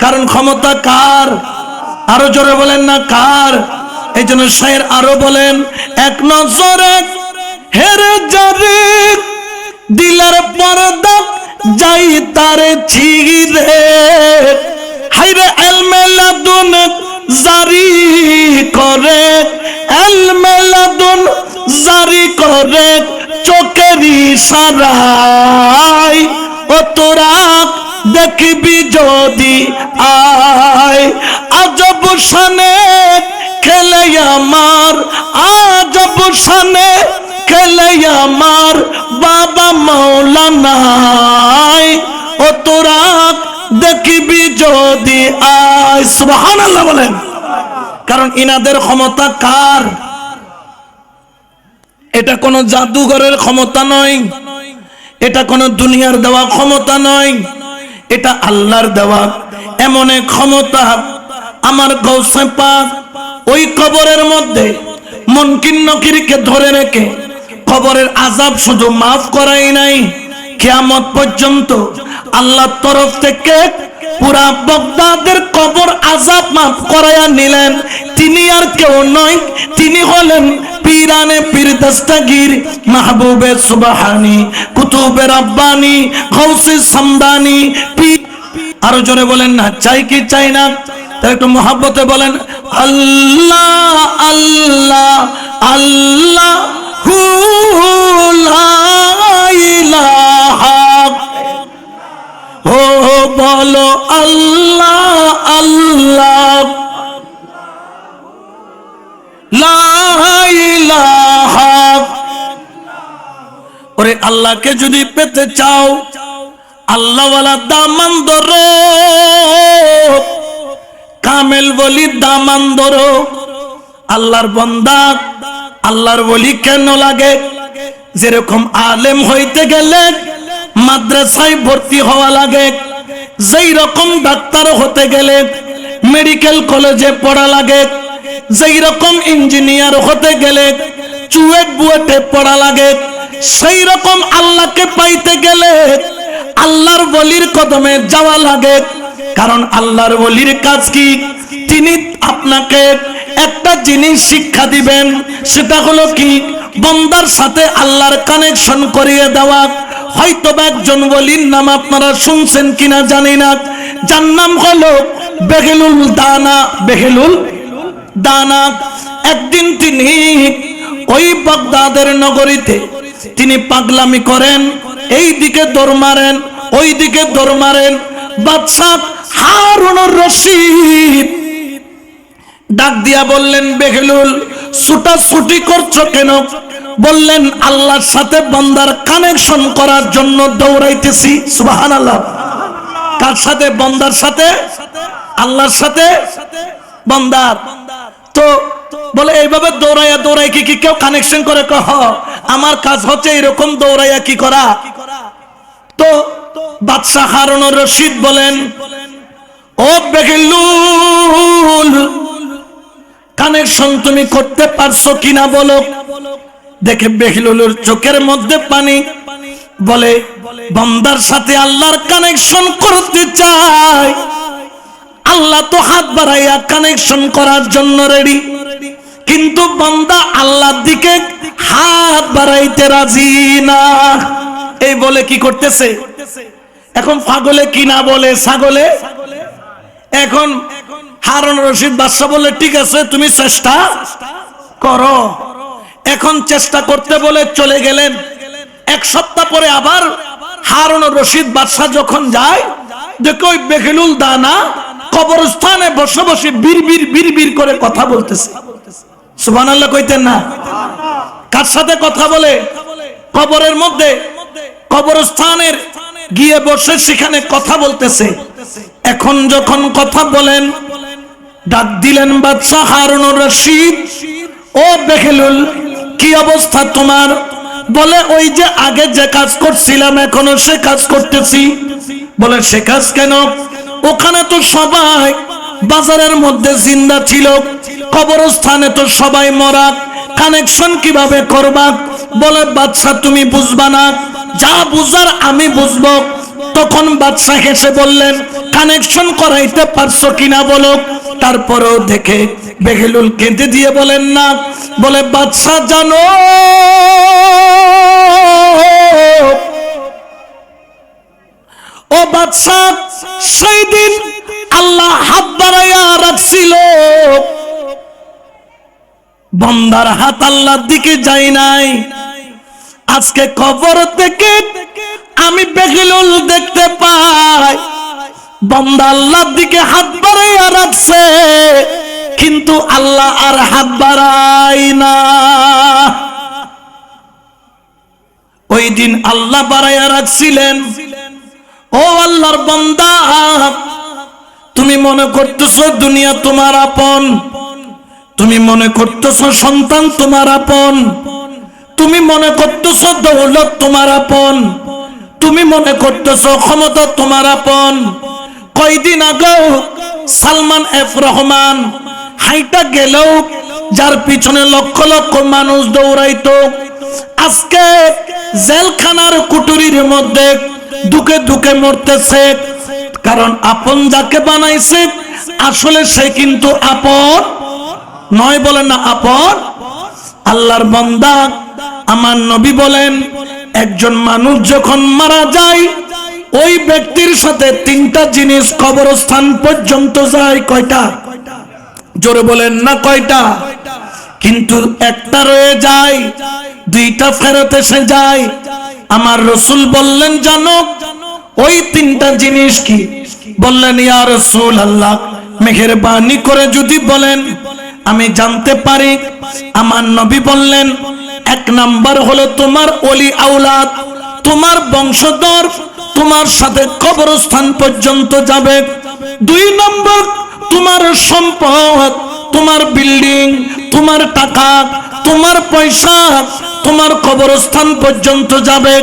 কারণ ক্ষমতা কার? আরো জোরে বলেন না কার? এই জন্য শায়ের আরো বলেন, এক নজরে হেরে যারে দিলের পর্দা যাই তারে ছিঁড়ে, হাইরে এলমে লাদুন জারি করে, এলমে লাদুন জারি করে চোখের ইশারায়। ও তোরা দেখবি যদি আয়, আজব শানে খেলে আমার, আজব শানে খেলে আমার বাবা মাওলানাই। ও তোরা দেখবি যদি আয়, সুবহানাল্লাহ বলেন। কারণ ইনাদের ক্ষমতা কার? এটা কোন জাদুঘরের ক্ষমতা নয়, এটা কোন দুনিয়ার দেওয়া ক্ষমতা নয়, এটা আল্লাহর দেওয়া এমন এক ক্ষমতা। আমার গৌসে পাক ওই কবরের মধ্যে মুনকির নকিরকে ধরে রেখে কবরের আযাব শুধু মাফ করাই নাই, কিয়ামত পর্যন্ত আল্লাহর তরফ থেকে পুরা বাগদাদের কবর আযাব মাফ করায়া নিলেন। তিনি আর কেউ নয়, তিনি হলেন পীরানে পীর দস্তগীর, মাহবুবে সুবহানী, কুতুবে রাব্বানী, গৌসে সামদানী। আরো জোরে বলেন না, চাই কি চাই না? তাই একটু মহব্বতে বলেন আল্লাহ আল্লাহ আল্লাহ হু লা ইলাহা, ও বলো আল্লাহ আল্লাহ লা ইলাহা। ওরে আল্লাহকে যদি পেতে চাও, আল্লাহ ওয়ালা দামান ধরো, কামেল বলি দামান ধরো। আল্লাহর বান্দা আল্লাহর ওলি কেন লাগে? যেরকম আলেম হইতে গেলে মাদ্রাসায় ভর্তি হওয়া লাগে, যেই রকম ডাক্তার হতে গেলে মেডিকেল কলেজে পড়া লাগে, যেই রকম ইঞ্জিনিয়ার হতে গেলে চুয়েট বুয়েটে পড়া লাগে, সেই রকম আল্লাহকে পাইতে গেলে আল্লাহর ওলির কদমে যাওয়া লাগে। কারণ আল্লাহর ওলির কাজ কি? তিনি আপনাকে একটা জিনিস শিক্ষা দিবেন, সেটা হলো কি? বান্দার সাথে আল্লাহর কানেকশন করিয়ে দেওয়া। হয়তো একজন ওলির নাম আপনারা শুনছেন কিনা জানি না, যার নাম হলো বেহেলুল দানা। বেহেলুল দানা একদিন তিনি ওই বাগদাদের নগরীতে তিনি পাগলামি করেন, এই দিকে দৌড় মারেন, ওই দিকে দৌড় মারেন। বাদশা হারুনুর রশিদ ডাক দিয়া বললেন, বেহেলুল ছুটাছুটি করছো কেন? বললেন, আল্লাহর সাথে বান্দার কানেকশন করার জন্য দৌড়াইতেছি। সুবহানাল্লাহ। কার সাথে? বান্দার সাথে, আল্লাহর সাথে বান্দার। তো বলে এইভাবে দৌড়াইয়া দৌড়াই কি কেউ কানেকশন করে? কহ আমার কাজ হচ্ছে এরকম দৌড়াইয়া কি করা। তো বাদশা হারুনুর রশিদ বলেন, ও বেহেলুল কানেকশন তুমি করতে পারছো কিনা বলো। দেখে বেহেলুলের চোখের মধ্যে পানি, বলে বান্দার সাথে আল্লাহর কানেকশন করতে চাই, আল্লাহ তো হাত বাড়াইয়া কানেকশন করার জন্য রেডি, কিন্তু বান্দা আল্লাহর দিকে হাত বাড়াইতে রাজি না। এই বলে কি করতেছে? এখন পাগলে কি না বলে ছাগলে। এখন হারুন রশিদ বাদশা বলে, ঠিক আছে তুমি চেষ্টা করো। এখন চেষ্টা করতে বলে চলে গেলেন। এক সপ্তাহ পরে আবার হারুন রশিদ বাদশা যখন যায়, দেখো ওই বেহেলুল দানা কবরস্থানে বসে বসে বিড়বিড় বিড়বিড় করে কথা বলতেছে। সুবহানাল্লাহ কইতেন না? কার সাথে কথা বলে? কবরের মধ্যে, কবরস্থানের গিয়ে বসে সেখানে কথা বলতেছে। এখন যখন কথা বলেন, ডাক দিলেন বাদশা হারুনুর রশিদ, ও বেহেলুল কি অবস্থা তোমার? বলে, ওই যে আগে যে কাজ করছিলাম এখনো সে কাজ করতেছি। বলে, সে কাজ কেন? ওখানে তো সবাই বাজারের মধ্যে জিন্দা ছিল, কবরস্থানে তো সবাই মরা, কানেকশন কিভাবে করবা? বলে বাদশা তুমি বুঝবা না, যা বুঝার আমি বুঝবো। তখন বাদশা হেসে বললেন, কানেকশন করাইতে পারছো কিনা বলো। তারপরেও দেখে বেহেলুল কেঁদে দিয়ে বলেন না, বলে বাদশা জানো ও বাদশা, সেই দিন আল্লাহ হাত বাড়াইয়া রাখছিল, বান্দার হাত আল্লাহর দিকে যায় নাই। আজকে কবর থেকে আমি বেহিলুল দেখতে পাই বান্দা আল্লাহর দিকে হাত বাড়াইয়া রাখছে, কিন্তু আল্লাহ আর হাত বাড়াই না। ওই দিন আল্লাহ বাড়াইয়া রাখছিলেন। ও আল্লাহর বান্দা, তুমি মনে করতেছো দুনিয়া তোমার আপন, তুমি মনে করতেছো সন্তান তোমার আপন, তুমি মনে করতেছো দৌলত তোমার আপন, তুমি মনে করতেছো ক্ষমতা তোমার আপন। কয়দিন আগেও সালমান এফ রহমান হাইটা গেলেও যার পিছনে লক্ষ লক্ষ মানুষ দৌড়াইতো, আজকে জেলখানার কুটুরির মধ্যে দুকে দুকে মরতেছে। কারণ আপন যাকে বানাইছে আসলে সে কিন্তু আপন নয়। বলেন না আপন। আল্লাহর বান্দা, আমার নবী বলেন, একজন মানুষ যখন মারা যায় ওই ব্যক্তির সাথে তিনটা জিনিস কবরস্থান পর্যন্ত যায়। কয়টা? জোরে বলেন না কয়টা? কিন্তু একটা রয়ে যায়, দুইটা ফেরত এসে যায়। আমার রাসূল বললেন, জানো ওই তিনটা জিনিস কি? বললেন, ইয়া রাসূলুল্লাহ, মেহেরবানি করে যদি বলেন আমি জানতে পারি। আমার নবী বললেন, এক নাম্বার হলো তোমার ওলি আওলাদ, তোমার বংশধর তোমার সাথে কবরস্থান পর্যন্ত যাবে। দুই নম্বর তোমার সম্পদ, তোমার বিল্ডিং, তোমার টাকা, তোমার পয়সা তোমার কবরস্থান পর্যন্ত যাবে।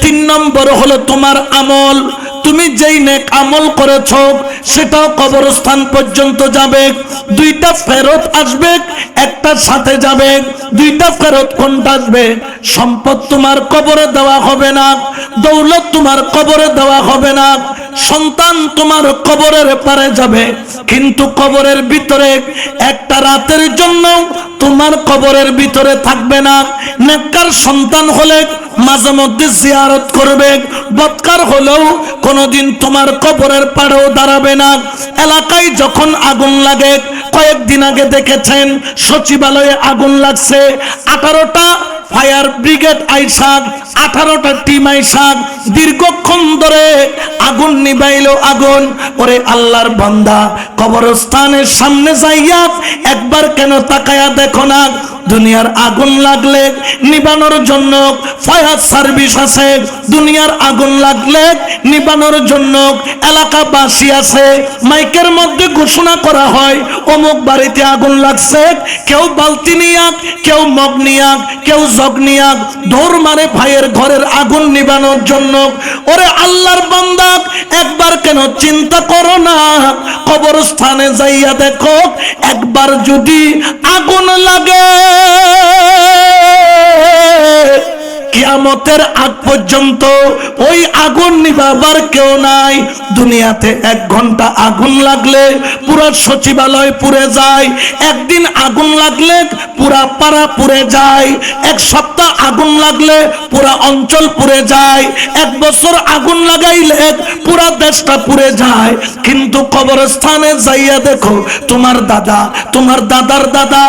তিন নম্বর হলো তোমার আমল, তুমি যেই নেক আমল করেছো সেটাও কবরস্থান পর্যন্ত যাবে। দুইটা ফেরত আসবে, একটা সাথে যাবে। দুইটা ফেরত কোনটা আসবে? সম্পদ তোমার কবরে দেওয়া হবে না, দৌলত তোমার কবরে দেওয়া হবে না, সন্তান তোমার কবরের পারে যাবে, কিন্তু কবরের ভিতরে একটা রাতের জন্য তোমার কবরের ভিতরে থাকবে না। নেককার সন্তান হলে মাঝে মধ্যে জিয়ারত করবে, বদকার হলেও কোনোদিন তোমার কবরের পাড়েও দাঁড়াবে না। এলাকায় যখন আগুন লাগে, কয়েকদিন আগে দেখেছেন সচিবালয়ে আগুন লাগছে, 18টা ফায়ার ব্রিগেড আইসাক, 18টা টিম আইসাক, দীর্ঘক্ষণ ধরে আগুন নিবাইলো আগুন। ওরে আল্লাহর বান্দা, কবরস্থানের সামনে যাইয়া একবার কেন তাকায়া দেখো না? দুনিয়ার আগুন লাগলে নিবানোর জন্য ফায়ার সার্ভিস আছে, দুনিয়ার আগুন লাগলে নিবানোর জন্য এলাকাবাসী আছে। মাইকের মধ্যে ঘোষণা করা হয় অমুক বাড়িতে আগুন লাগছে, কেউ বালতি নিয়া, কেউ মগ নিয়া, কেউ জগ নিয়া দৌড় মারে ভাইয়ের ঘরের আগুন নিবানোর জন্য। ওরে আল্লাহর বান্দা, একবার কেন চিন্তা করো না? কবরস্থানে যাইয়া দেখো, একবার যদি আগুন লাগে কিয়ামতের আগ পর্যন্ত ওই আগুন নিভাবার কেউ নাই। দুনিয়াতে 1 ঘন্টা আগুন লাগলে পুরো সচিবালয় পুড়ে যায়, একদিন আগুন লাগলে পুরা পাড়া পুড়ে যায়, 1 সপ্তাহ আগুন লাগলে পুরা অঞ্চল পুড়ে যায়, 1 বছর আগুন লাগাইলে পুরা দেশটা পুড়ে যায়। কিন্তু কবরস্থানে যাইয়া দেখো, তোমার দাদা, তোমার দাদার দাদা,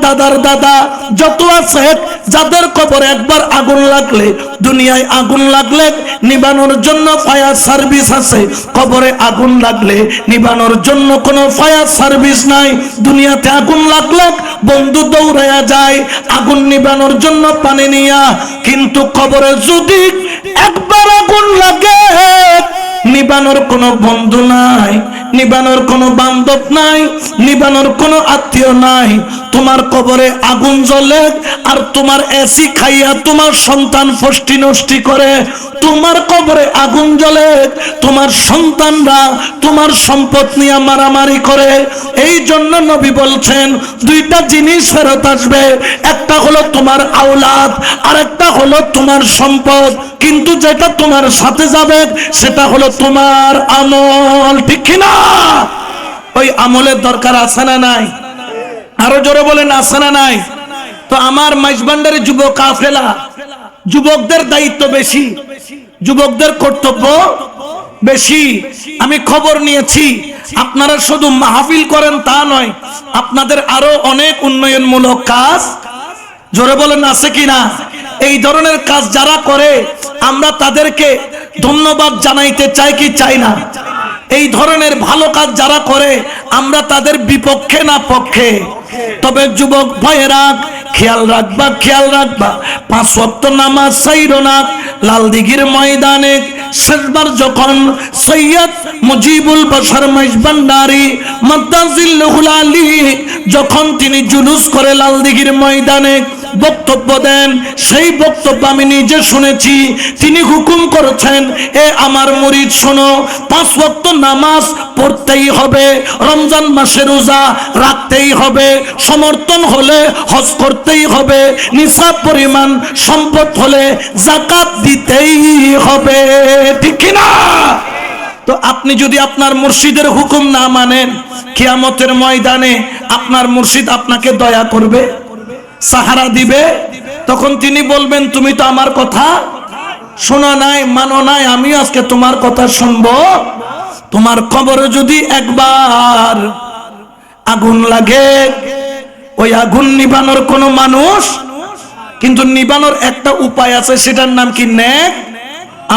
দাদার দাদা যত আছে, যাদের কবরে একবার আগুন লাগলে, দুনিয়ায় আগুন লাগলে নিবানোর জন্য ফায়ার সার্ভিস আছে, কবরে আগুন লাগলে নিবানোর জন্য কোনো ফায়ার সার্ভিস নাই। দুনিয়াতে আগুন লাগলে বন্ধু দৌড়ায়া যায় আগুন নিবানোর জন্য পানি নিয়া, কিন্তু কবরে যদি একবার আগুন লাগে নিবানোর কোনো বন্ধু নাই, নিবানোর কোনো বান্ধব নাই, নিবানোর কোনো আত্মীয় নাই। তোমার কবরে আগুন জ্বলে আর তোমার এসি খাইয়া তোমার সন্তান ফষ্টি নষ্টি করে। তোমার কবরে আগুন জ্বলে, তোমার সন্তানরা তোমার সম্পদ নিয়ে মারামারি করে। এই জন্য নবী বলছেন দুইটা জিনিস ফেরত আসবে, একটা হলো তোমার আওলাদ আর একটা হলো তোমার সম্পদ, কিন্তু যেটা তোমার সাথে যাবে সেটা হলো তোমার আমল। ঠিক কিনা? ওই আমলের দরকার আছে না নাই? আরো জোরে বলেন আছে না নাই? তো আমার মাইজবান্ডারে যুবক কাফেলা, যুবকদের দায়িত্ব বেশি, যুবকদের কর্তব্য বেশি। আমি খবর নিয়েছি আপনারা শুধু মাহফিল করেন তা নয়, আপনাদের আরো অনেক উন্নয়নমূলক কাজ, জোরে বলেন আছে কিনা? এই ধরনের কাজ যারা করে আমরা তাদেরকে ধন্যবাদ জানাইতে চাই কি চাই না? এই ধরনের ভালো কাজ যারা করে আমরা তাদের বিপক্ষে না পক্ষে? তবে যুবক ভাইয়েরা খেয়াল রাখবা, খেয়াল রাখবা, 5 ওয়াক্ত নামাজ ছাইরো না। লালদিঘির ময়দানে শেষবার যখন সৈয়দ মুজিবুল বশর মাইজবান্ডারি মাদ্দাজিল্লাহুল আলী যখন তিনি জুলুস করে লালদিঘির ময়দানে বক্তব্য দেন, সেই বক্তব্য আমি নিজে শুনেছি। তিনি হুকুম করেছেন, এ আমার মুরিদ শোনো, 5 ওয়াক্ত নামাজ পড়তেই হবে, রমজান মাসে রোজা রাখতেই হবে, সমর্থন হলে হজ করতেই হবে, নিসাব পরিমাণ সম্পদ হলে যাকাত দিতেই হবে। ঠিক কিনা? তো আপনি যদি আপনার মুর্শিদের হুকুম না মানেন, কিয়ামতের ময়দানে আপনার মুর্শিদ আপনাকে দয়া করবে, সাহারা দিবে? তখন তিনি বলবেন তুমি তো আমার কথা শোনো নাই, মানো নাই, আমি আজকে তোমার কথা শুনবো। তোমার কবরে যদি একবার আগুন লাগে, ওই আগুন নিবানোর কোনো মানুষ, কিন্তু নিবানোর একটা উপায় আছে, সেটার নাম কি? নেক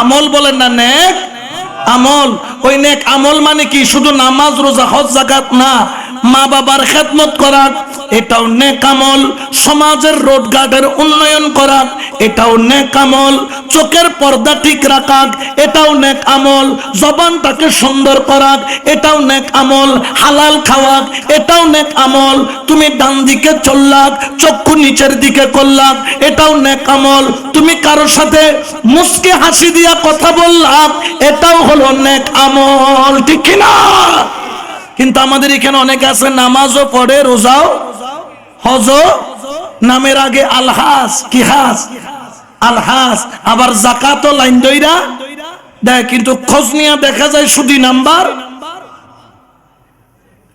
আমল। বলেন না নেক আমল। ওই নেক আমল মানে কি? শুধু নামাজ রোজা হজ যাকাত না, মা বাবার খেদমত করা এটাও নেক আমল, সমাজের রোড ঘাটের উন্নয়ন করা এটাও নেক আমল, চোখের পর্দা ঠিক রাখা এটাও নেক আমল, জবানটাকে সুন্দর করা এটাও নেক আমল, হালাল খাওয়া এটাও নেক আমল, তুমি ডান দিকে চললাক চক্ষু নিচের দিকে করলাক এটাও নেক আমল, তুমি কারোর সাথে মুস্কি হাসি দিয়া কথা বললাম এটাও হলো নেক আমল। ঠিক কিনা? কিন্তু আমাদের এখানে অনেক আছে নামাজও পড়ে, রোজাও হজও, নামের আগে আলহাস, কি হাস? আলহাস। আবার যাকাতও লাইন দইরা দেয়, কিন্তু খোঁজ নিয়ে দেখা যায় শুধু নাম্বার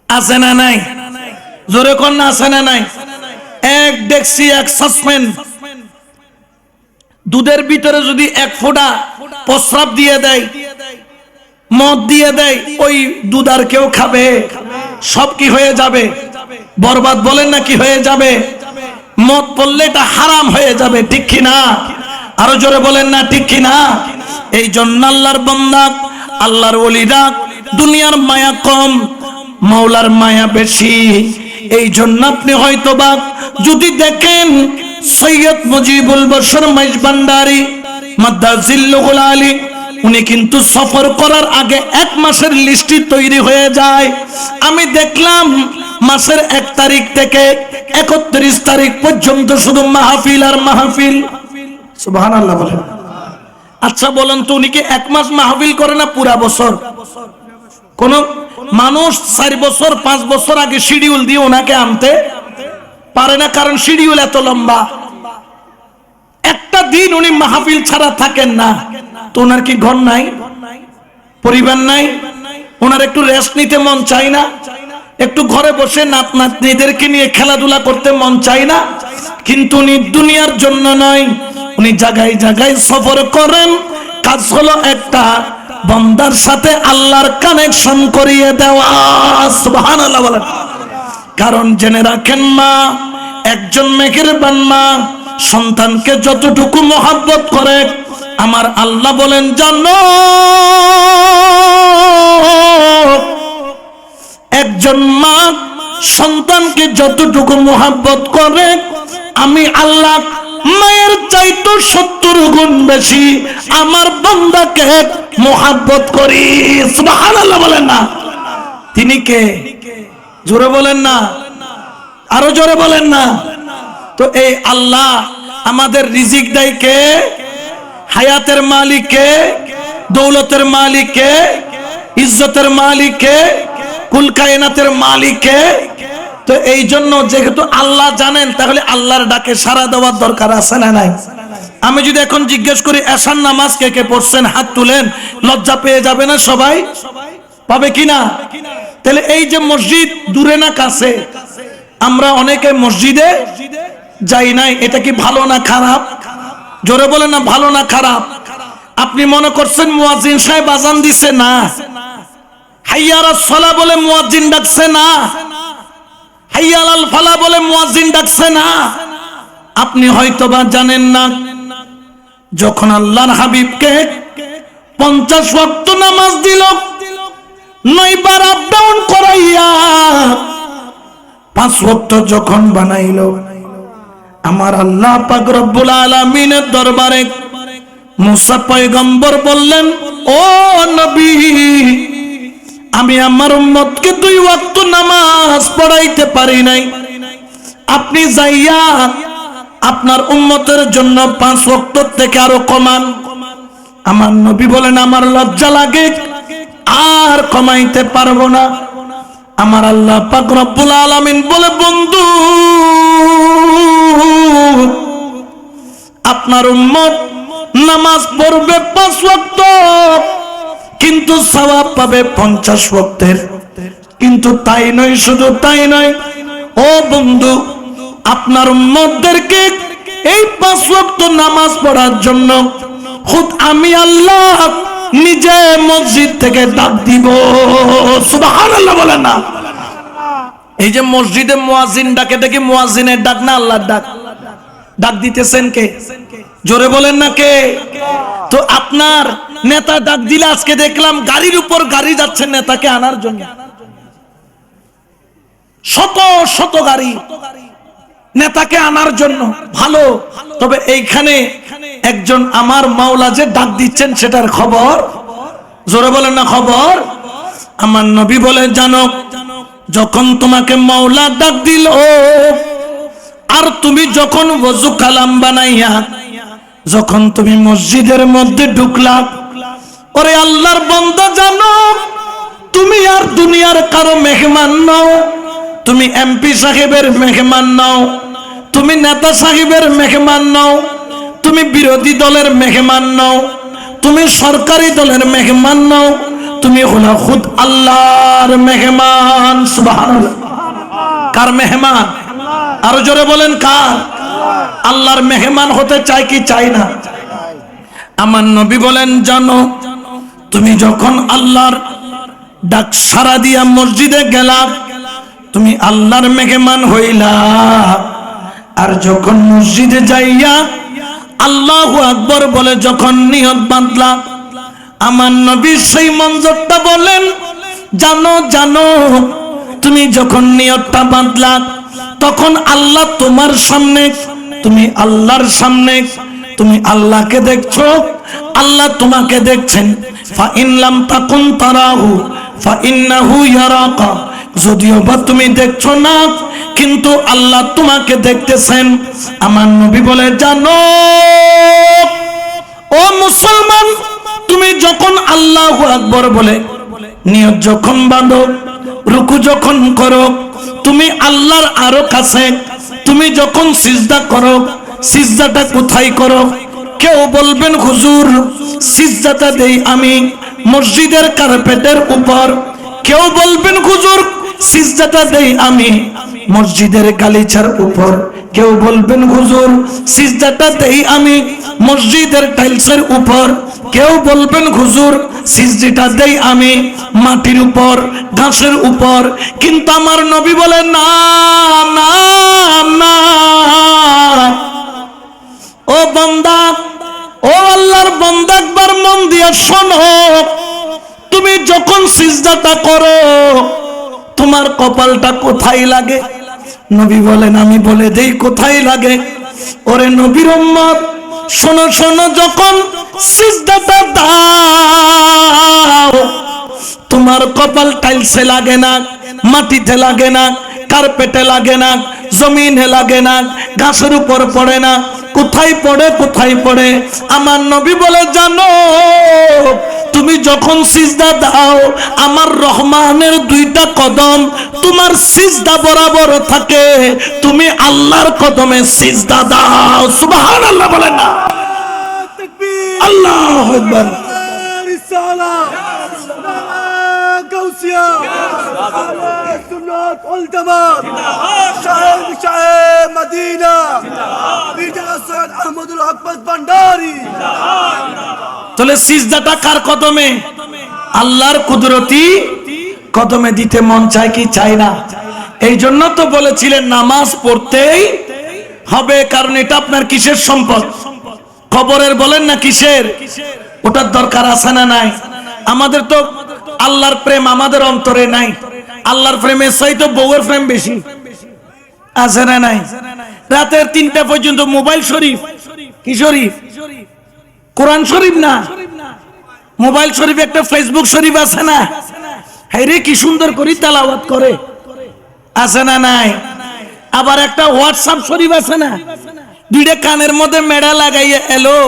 আছে না নাই? জোরে কোন না আছে না নাই? এক ডেক্সি এক সাসপেন্ড দুধের ভিতরে যদি 1 ফোঁটা প্রস্রাব দিয়ে দেয়, মদ দিয়ে দেয়, ওই দুধ আর কেউ খাবে? সব কি হয়ে যাবে? বরবাদ। বলেন না কি হয়ে যাবে? মদ পড়লে এটা হারাম হয়ে যাবে। ঠিক কিনা? আরো জোরে বলেন না ঠিক কিনা? এই জন্য আল্লাহর বান্দা, আল্লাহর ওলিরা দুনিয়ার মায়া কম, মাওলার মায়া বেশি। এই জন্য আপনি হয়তোবা যদি দেখেন সৈয়দ মুজিবুল বশর মাইজবান্ডারি মাদ্দাজিল্লাহুল আলী, উনি কিন্তু সফর করার আগে 1 মাসের লিস্টি তৈরি হয়ে যায়। আমি দেখলাম মাসের 1 তারিখ থেকে 31 তারিখ পর্যন্ত শুধু মাহফিল আর মাহফিল। সুবহানাল্লাহ বলেন। আচ্ছা বলেন তো, উনি কি 1 মাস মাহফিল করে না পুরা বছর? কোন মানুষ 4 বছর 5 বছর আগে শিডিউল দিয়ে ওনাকে আনতে পারে না, কারণ শিডিউল এত লম্বা। একটা দিন উনি মাহফিল ছাড়া থাকেন না। তো ওনার কি ঘর নাই, পরিবার নাই? ওনার একটু রেস্ট নিতে মন চায় না? একটু ঘরে বসে নাত নাতনিদেরকে নিয়ে খেলাধুলা করতে মন চায় না? কিন্তু উনি দুনিয়ার জন্য নয়, উনি জায়গায় জায়গায় সফর করেন। কাজ হলো একটা, বান্দার সাথে আল্লাহর কানেকশন করিয়ে দেওয়া। সুবহানাল্লাহ বলেন। কারণ জেনে রাখেন মা, একজন মেহেরবান মা সন্তানকে যতটুকু মহব্বত করে, আমার আল্লাহ বলেন জানো, একজন মা সন্তানকে যতটুকু মহব্বত করে, আমি আল্লাহ মায়ের চাইতে 70 গুণ বেশি আমার বান্দাকে মহব্বত করি। সুবহানাল্লাহ বলেন না? তিনি কে? জোরে বলেন না, আরো জোরে বলেন না। তো এই আল্লাহ আমাদের রিজিক দেয় কে? হায়াতের মালিক কে? দৌলতের মালিক কে? ইজ্জতের মালিক কে? কুল কায়নাতের মালিক কে? তো এই জন্য যেহেতু আল্লাহ জানেন, তাহলে আল্লাহর ডাকে সাড়া দেওয়ার দরকার আছে না নাই? আমি যদি এখন জিজ্ঞেস করি এশার নামাজ কে কে পড়ছেন, হাত তুলেন, লজ্জা পেয়ে যাবে না সবাই? পাবে কিনা? তাহলে এই যে মসজিদ দূরে না কাছে, আমরা অনেকে মসজিদে যাই নাই, এটা কি ভালো না খারাপ? জোরে বলেন না, ভালো না খারাপ? আপনি মনে করছেন মুয়াজ্জিন সাহেব আজান দিছে না, হাইয়া আলাস সালাহ বলে মুয়াজ্জিন ডাকছে না, হাইয়া আলাল ফালাহ বলে মুয়াজ্জিন ডাকছে না। আপনি হয়তোবা জানেন না, যখন আল্লাহর হাবিবকে 50 ওয়াক্ত নামাজ দিল, 9 বার আপ ডাউন করাইয়া 5 ওয়াক্ত যখন বানাইল, আমার আল্লাহ পাক রব্বুল আলামিনের দরবারে মুসা পয়গম্বর বললেন, ও নবী, আমি আমার উম্মতকে 2 ওয়াক্ত নামাজ পড়াইতে পারি নাই, আপনি যাইয়া আপনার উম্মতের জন্য 5 ওয়াক্ত থেকে আরো কমান। আমার নবী বলেন, আমার লজ্জা লাগে, আর কমাইতে পারবো না। আমার আল্লাহ পাক রব্বুল আলামিন বলে, বন্ধু, আপনার উম্মত নামাজ পড়বে 5 ওয়াক্ত, কিন্তু সওয়াব পাবে 50 ওয়াক্তের। কিন্তু তাই নয়, শুধু তাই নয়, ও বন্ধু, আপনার উম্মতদেরকে এই 5 ওয়াক্ত নামাজ পড়ার জন্য খুদ আমি আল্লাহ নিজে মসজিদ থেকে ডাক দিব। সুবহানাল্লাহ বলেন না? এই যে মসজিদে মুয়াজ্জিন ডাকে, এটা কি মুয়াজ্জিনের ডাক না আল্লাহর ডাক? ডাক দিতেছেন কে? জোরে বলেন না কে? তো আপনার নেতা ডাক দিলে, আজকে দেখলাম গাড়ির উপর গাড়ি যাচ্ছে নেতাকে আনার জন্য, শত শত গাড়ি নেতাকে আনার জন্য। ভালো, তবে এইখানে একজন আমার মাওলা যে ডাক দিচ্ছেন, সেটার খবর? জোরে বলেন না খবর? আমার নবী বলে, জানো, যখন তোমাকে মাওলা ডাক দিল, আর তুমি যখন ওযু কালাম বানাইয়া যখন তুমি মসজিদের মধ্যে ঢুকলা, ওরে আল্লাহর বান্দা, জানো, তুমি আর দুনিয়ার কারো মেহমান নাও, তুমি এমপি সাহেবের মেহমান নাও, তুমি নেতা সাহেবের মেহমান নাও, তুমি বিরোধী দলের মেহমান নাও, তুমি সরকারি দলের মেহমান নাও, তুমি হলো খুদ আল্লাহর মেহমান। সুবহানাল্লাহ। কার মেহমান? আরো জোরে বলেন, কার? আল্লাহর মেহমান হতে চাই কি চাই না? আমার নবী বলেন, জানো, তুমি যখন আল্লাহর ডাক সাড়া দিয়া মসজিদে গেলা, তুমি আল্লাহর মেহমান হইলা। আর যখন মসজিদে যাইয়া আল্লাহু আকবার বলে যখন নিয়ত বাঁধলা, আমার নবী সেই মঞ্জরটা বলেন, জানো, জানো, তুমি যখন নিয়তটা বাঁধলা, তখন আল্লাহ তোমার সামনে, তুমি আল্লাহর সামনে, তুমি আল্লাহকে দেখছো, আল্লাহ তোমাকে দেখছেন। ফা ইন লাম তাকুন তারাহু ফা ইন্নাহু ইয়ারাকা, যদিও বা তুমি দেখছো না, কিন্তু আল্লাহ তোমাকে দেখতেছেন। আমার নবী বলে, জানো, ও মুসলমান, তুমি যখন আল্লাহু আকবার বলে নিয়ত যখন বাঁধো, রুকু যখন করো, তুমি আল্লাহর আরো কাছে। তুমি যখন সিজদা করো, সিজদাটা কোথায় করো? কেউ বলবেন, হুজুর, সিজদাটা দেই আমি মসজিদের কার্পেটের উপর। কেউ বলবেন, হুজুর, সিজদাটা দেই আমি মসজিদের গালিচার উপর। কেউ বলবেন, হুজুর, সিজদাটা দেই আমি মসজিদের টাইলসের উপর। কেউ বলবেন, হুজুর, সিজদাটা দেই আমি মাটির উপর, ঘাসের উপর। কিন্তু আমার নবী বলেন, না না না, ও বান্দা, ও আল্লাহর বান্দা, একবার মন দিয়ে শোনো, তুমি যখন সিজদাটা করো, তোমার কপালটা কোথায় লাগে? নবী বলেন, আমি বলে দেই কোথায় লাগে। ওরে নবীর উম্মত, শোনো শোনো, যখন সিজদাটা দাও, তোমার কপাল টাইলসে লাগে না, মাটিতে লাগে না, কার্পেটে লাগে না, জমিনে লাগে না, ঘাসের উপর পড়ে না, কোথায় পড়ে? কোথায় পড়ে? আমার নবী বলে, জানো তুমি যখন সিজদা দাও আমার রহমানের দুইটা কদম তোমার সিজদা বরাবর থাকে, তুমি আল্লাহর কদমে সিজদা দাও। সুবহানাল্লাহ বলেন না? আল্লাহু আকবার। তাহলে সিজদাটা কার কদমে? আল্লাহর কুদরতি কদমে দিতে মন চায় কি চায় না? এই জন্য তো বলেছিলেন নামাজ পড়তেই হবে, কারণ এটা আপনার কিসের সম্পদ? কবরের বলেন না কিসের? ওটার দরকার আছে না নাই? আমাদের তো আল্লাহর প্রেম আমাদের অন্তরে নাই। আল্লাহর প্রেমের চাইতে বউয়ের প্রেম বেশি, আছে না নাই? রাতের 3টা পর্যন্ত মোবাইল শরীফ, কি শরীফ? কোরআন শরীফ না, মোবাইল শরীফ একটা ফেসবুক শরীফ আছে না? হ্যাঁ রে, কি সুন্দর করে তেলাওয়াত করে, আছে না নাই? আবার একটা হোয়াটসঅ্যাপ শরীফ আছে না? দুইটা কানের মধ্যে মেড়া লাগাইয়া এলো,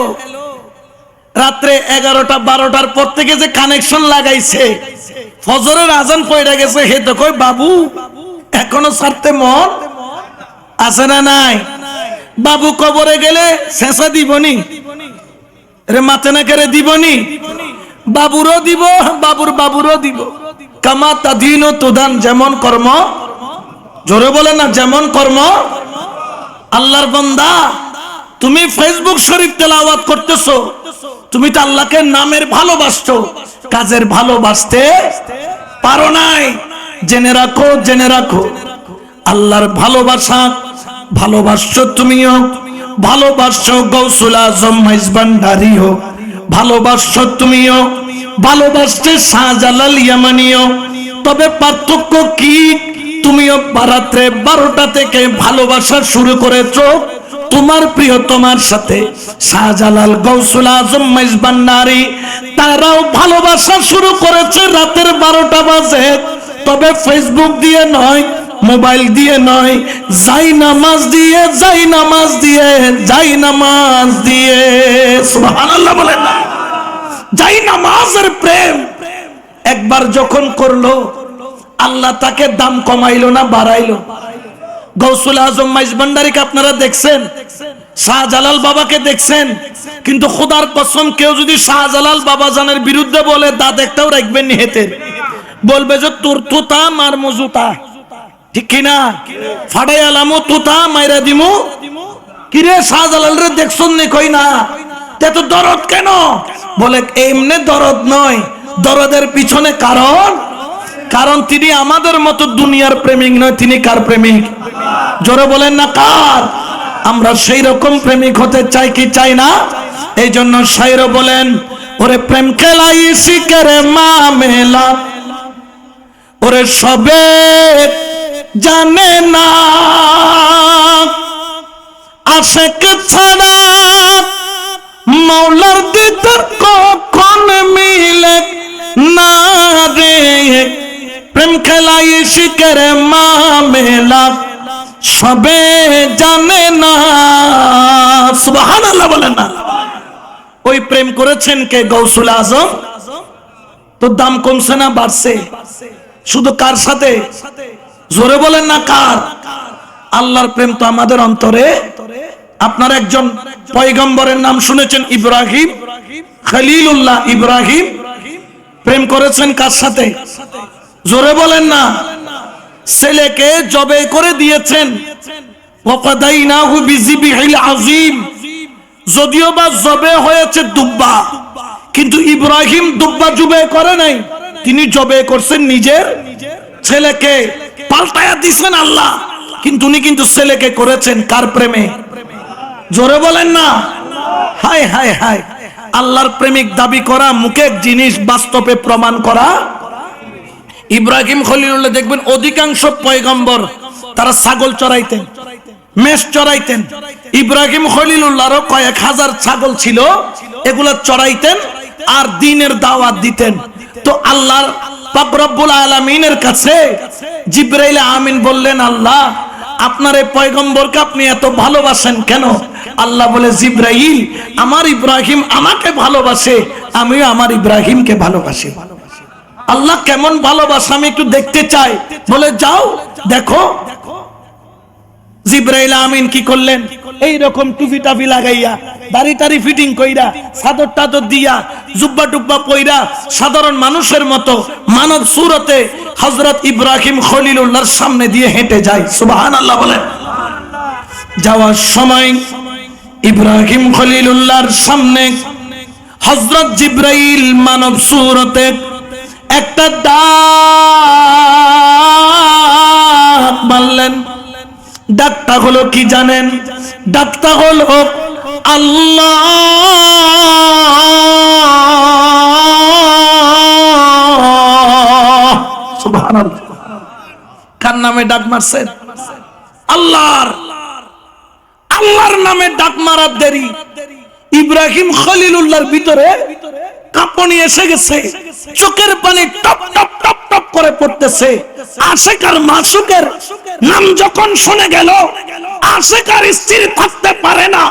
রাত্রে 11টা 12টার পর থেকে যে কানেকশন লাগাইছে, ফজরের আজান পড়ে গেছে, হে তো কই বাবু এখনো ছাড়তে মন আছে না নাই? বাবু কবরে গেলে শেষা দিবনি রে, মাথে না করে দিবনি, বাবুরও দিব, বাবুরও দিব। কামা তাদিন তুদান, যেমন কর্ম, জোরে বলে না, যেমন কর্ম। আল্লাহর বান্দা, তুমি ফেসবুক শরীফ তেলাওয়াত করতেছো, তুমি তো আল্লাহকে নামের ভালোবাসছো, কাজের ভালোবাসতে পারো নাই। জেনে রাখো, জেনে রাখো, আল্লাহর ভালোবাসা ভালোবাসছো তুমিও, ভালোবাসছো গৌসুল আজম মাইজভান্ডারিও, ভালোবাসছো তুমিও, ভালোবাসছে শাহজালাল ইয়ামানিও। তবে পার্থক্য কি? তুমিও রাত্রে 12টা থেকে ভালোবাসা শুরু করেছো তোমার প্রিয় তোমার সাথে। শাহজালাল গৌসুল আজম মাইজভান্ডারি তারাও ভালোবাসা শুরু করেছে রাতের 12টা বাজে, তবে ফেসবুক দিয়ে নয়, মোবাইল দিয়ে নয়, যাই নামাজ দিয়ে, যাই নামাজ দিয়ে, যাই নামাজ দিয়ে। সুবহানাল্লাহ বলেন না? যাই নামাজের প্রেম একবার যখন করলো, আল্লাহ তাকে দাম কমাইলো না বাড়াইলো? গৌসুল আজম মাইজভান্ডারিকে আপনারা দেখছেন, শাহজালাল বাবাকে দেখছেন, কিন্তু খোদার কসম কেউ যদি শাহজালাল বাবা জানের বিরুদ্ধে বলে, দাঁত একটাও রাখবেন নি হেতের, বলবে যে তোর তুতা মার মজুতা, ঠিক কিনা? ফাটাই আলামো তুতা মাইরা দিমু। কিরে শাহজালাল রে দেখছন নি? কই না। এত দরদ কেন? বলে এমনি দরদ নয়, দরদের পিছনে কারণ তিনি আমাদের মতো দুনিয়ার প্রেমিক নয়। তিনি কার প্রেমিক? জোরে বলেন না কার? আমরা সেই রকম প্রেমিক হতে চাই কি চাই না? এই জন্য শায়র বলেন, ওরে প্রেম খেলাই শিকারে মামেলা, ওরে সবে জানে না, আশেক ছাড়া মাওলার দিদার কখন মিলে না রে। প্রেম খেলাই শিকারে মামেলা, সবে জানে না। সুবহানাল্লাহ বলেন না? ওই প্রেম করেছেন কে? গৌসুল আজম। তো দাম কমছে না বাড়ছে? শুধু কার সাথে? জোরে বলেন না কার? আল্লাহর প্রেম তো আমাদের অন্তরে। আপনার একজন পয়গম্বরের নাম শুনেছেন, ইব্রাহিম খলিলুল্লাহ। ইব্রাহিম প্রেম করেছেন কার সাথে? জোরে বলেন না? ছেলেকে জবে করে দিয়েছেন। ওয়াকাদাইনাহু বিযিবহিল আযীম। যদিও বা জবে হয়েছে দুব্বা, কিন্তু ইব্রাহিম দুব্বা জবে করে নাই, তিনি জবে করছেন নিজের ছেলেকে। পাল্টায়া দিয়েছেন আল্লাহ, কিন্তু উনি কিন্তু ছেলেকে করেছেন কার প্রেমে? জোরে বলেন না? হায় হায় হায়! আল্লাহর প্রেমিক দাবি করা মুখে এক জিনিস, বাস্তবে প্রমাণ করা। ইব্রাহিম খলিলুল্লাহ দেখবেন অধিকাংশ পয়গম্বর তারা ছাগল চড়াইতেন, মেষ চড়াইতেন। ইব্রাহিম খলিলুল্লাহরও কয়েক হাজার ছাগল ছিল, এগুলা চড়াইতেন আর দ্বীনের দাওয়াত দিতেন। তো আল্লাহর পাক রব্বুল আলামিনের কাছে জিবরাইল আমিন বললেন, আল্লাহ আপনার এই পয়গম্বরকে আপনি এত ভালোবাসেন কেন? আল্লাহ বলে, জিবরাইল, আমার ইব্রাহিম আমাকে ভালোবাসে, আমিও আমার ইব্রাহিমকে ভালোবাসি। আল্লাহ কেমন ভালোবাসে আমি একটু দেখতে চাই। বলে, যাও দেখো। জিবরাইল আমিন কি করলেন? এই রকম টুপি টাপি লাগাইয়া, দাড়ি টাড়ি ফিটিং কইরা, চাদর টাদর দিয়া, জুব্বা টুব্বা পইরা, সাধারণ মানুষের মতো মানব সুরতে হযরত ইব্রাহিম খলিলুল্লাহর সামনে দিয়ে হেঁটে যায়। সুবহানাল্লাহ বলেন। যাওয়ার সময় ইব্রাহিম খলিলুল্লাহর সামনে হযরত জিবরাইল মানব সুরতে একটা ডাক মারলেন। ডাকটা হলো কি জানেন? ডাকটা হলো আল্লাহ। সুবহানাল্লাহ। কার নামে ডাক মারছেন? আল্লাহর। আল্লাহর নামে ডাক মারার দেরি ইব্রাহিম খলিলুল্লাহর ভিতরে কাঁপুনি এসে গেছে, চোখের পানি টপ টপ টপ টপ করে পড়তেছে। আশিক আর মাসুকের নাম যখন শুনে গেল, আশিক আর স্থির থাকতে পারে না,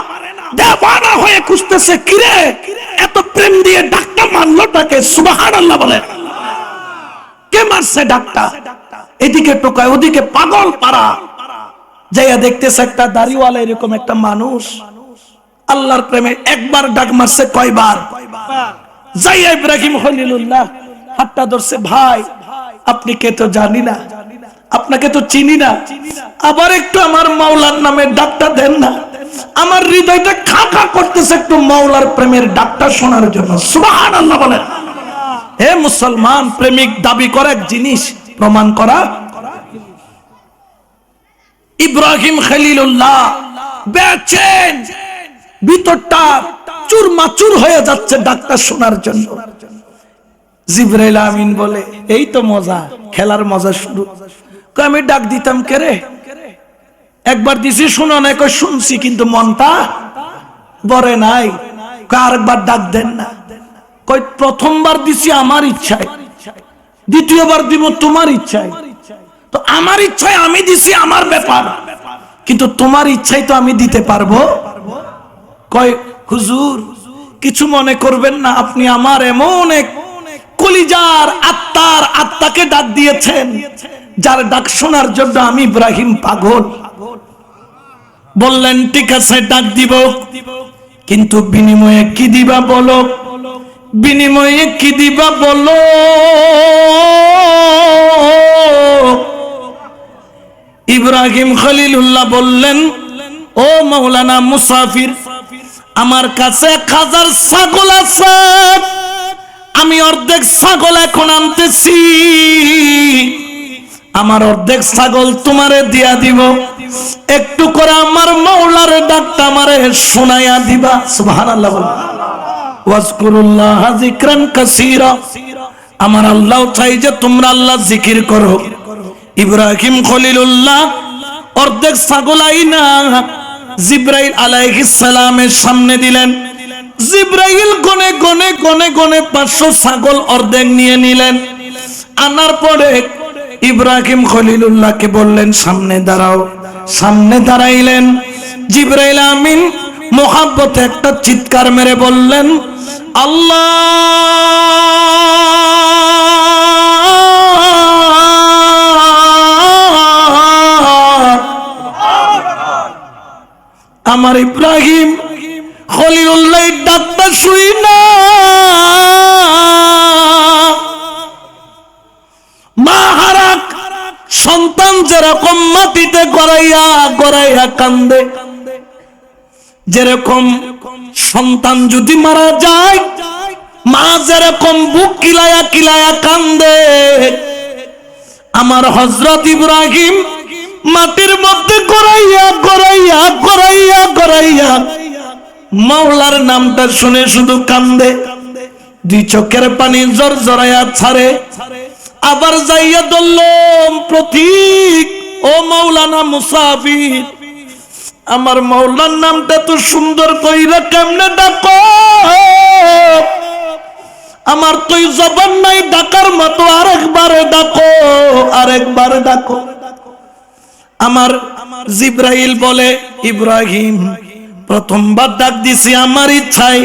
দেওয়ানা হয়ে খুঁজতেছে, কিরে এত প্রেম দিয়ে ডাকটা মারলোটাকে? সুবহানাল্লাহ বলে। কে মারছে ডাকটা? এদিকে টোকায়, ওদিকে পাগল পাড়া। যাইয়া দেখতেছে একটা দাড়িওয়ালা এরকম একটা মানুষ আল্লাহর প্রেমে একবার ডাক মারছে। কয়বার? যাইয়া ইব্রাহিম খলিলুল্লাহ হাতটা ধরছে। ভাই, আপনি কে তো জানি না, আপনাকে তো চিনি না, আবার একটু আমার মাওলার নামে ডাকটা দেন না। আমার হৃদয়টা খা খা করতেছে একটু মাওলার প্রেমের ডাকটা শোনার জন্য। সুবহানাল্লাহ বলেন। হে মুসলমান, প্রেমিক দাবি করা এক জিনিস, প্রমাণ করা। ইব্রাহিম খলিলুল্লাহ বেচেন, ভিতরটা চুরমাচুর হয়ে যাচ্ছে ডাকটা শোনার জন্য। জিবরাইল আমিন বলে, এই তো মজা, খেলার মজা শুরু। আমি ডাক দিতাম কে রে? একবার দিছি, শুনো না? কই শুনছি, কিন্তু মনটা ভরে নাই। আরেকবার ডাক দেন না। কই প্রথমবার দিছি আমার ইচ্ছায়, দ্বিতীয়বার দিব তোমার ইচ্ছায়। তো আমার ইচ্ছায় আমি দিছি, আমার ব্যাপার, কিন্তু তোমার ইচ্ছায় তো আমি দিতে পারবো। কয় হুজুর কিছু মনে করবেন না, আপনি আমার এমন এক কলিজার আত্মাকে ডাক দিয়েছেন, যার ডাক শোনার জন্য আমি ইব্রাহিম পাগল। বললেন ঠিক আছে, ডাক দিব, কিন্তু বিনিময়ে কি দিবা বলো? বিনিময়ে কি দিবা বলো? ইব্রাহিম খলিলুল্লাহ বললেন, ও মাওলানা মুসাফির, আমার কাছে 1000 ছাগল আছে, আমি অর্ধেক ছাগল এখন আনতেছি, আমার অর্ধেক ছাগল তোমারে দিয়া দিব, একটু করে আমার মাওলার ডাকটা আমারে শোনায়া দিবা। সুবহানাল্লাহ। ওয়াজকুরুল্লাহ যিকরান কাসীরা, আমার আল্লাহ চাই যে তোমরা আল্লাহ জিকির করো। ইব্রাহিম খলিলুল্লাহ অর্ধেক ছাগল আইনা জিবরাইল আলাইহিস সালামের সামনে দিলেন। জিবরাইল গনে গনে গনে গনে 500 ছাগল অর্ধেক নিয়ে নিলেন। আনার পরে ইব্রাহিম খলিলুল্লাহকে বললেন, সামনে দাঁড়াও। সামনে দাঁড়াইলেন। জিবরাইল আমিন মোহাব্বতে একটা চিৎকার মেরে বললেন, আল্লাহ, আমার ইব্রাহিম খলিলুল্লাহ ডাকটা শুই না, মা হারা সন্তান যেরকম মাটিতে গড়াইয়া গড়াইয়া কান্দে, যেরকম সন্তান যদি মারা যায় মা যেরকম বুক কিলায়া কিলায়া কান্দে, আমার হযরত ইব্রাহিম মাটির মধ্যে গড়াইয়া গড়াইয়া গড়াইয়া গড়াইয়া মাওলার নামটা শুনে শুধু কান্দে। 2 চোখের পানি জর জরাইয়া ছাড়ে। আবার যাইয়া দল্লম প্রতীক, ও মাওলানা মুসাফির, আমার মাওলার নামটা তো সুন্দর কইরা কেমনে ডাকো? আমার তুই জবান নাই ডাকার মতো, আরেকবার ডাকো, আরেকবার ডাকো। আমার জিব্রাইল বলে, ইব্রাহিম প্রথমবার ডাক দিছি আমার ইচ্ছায়,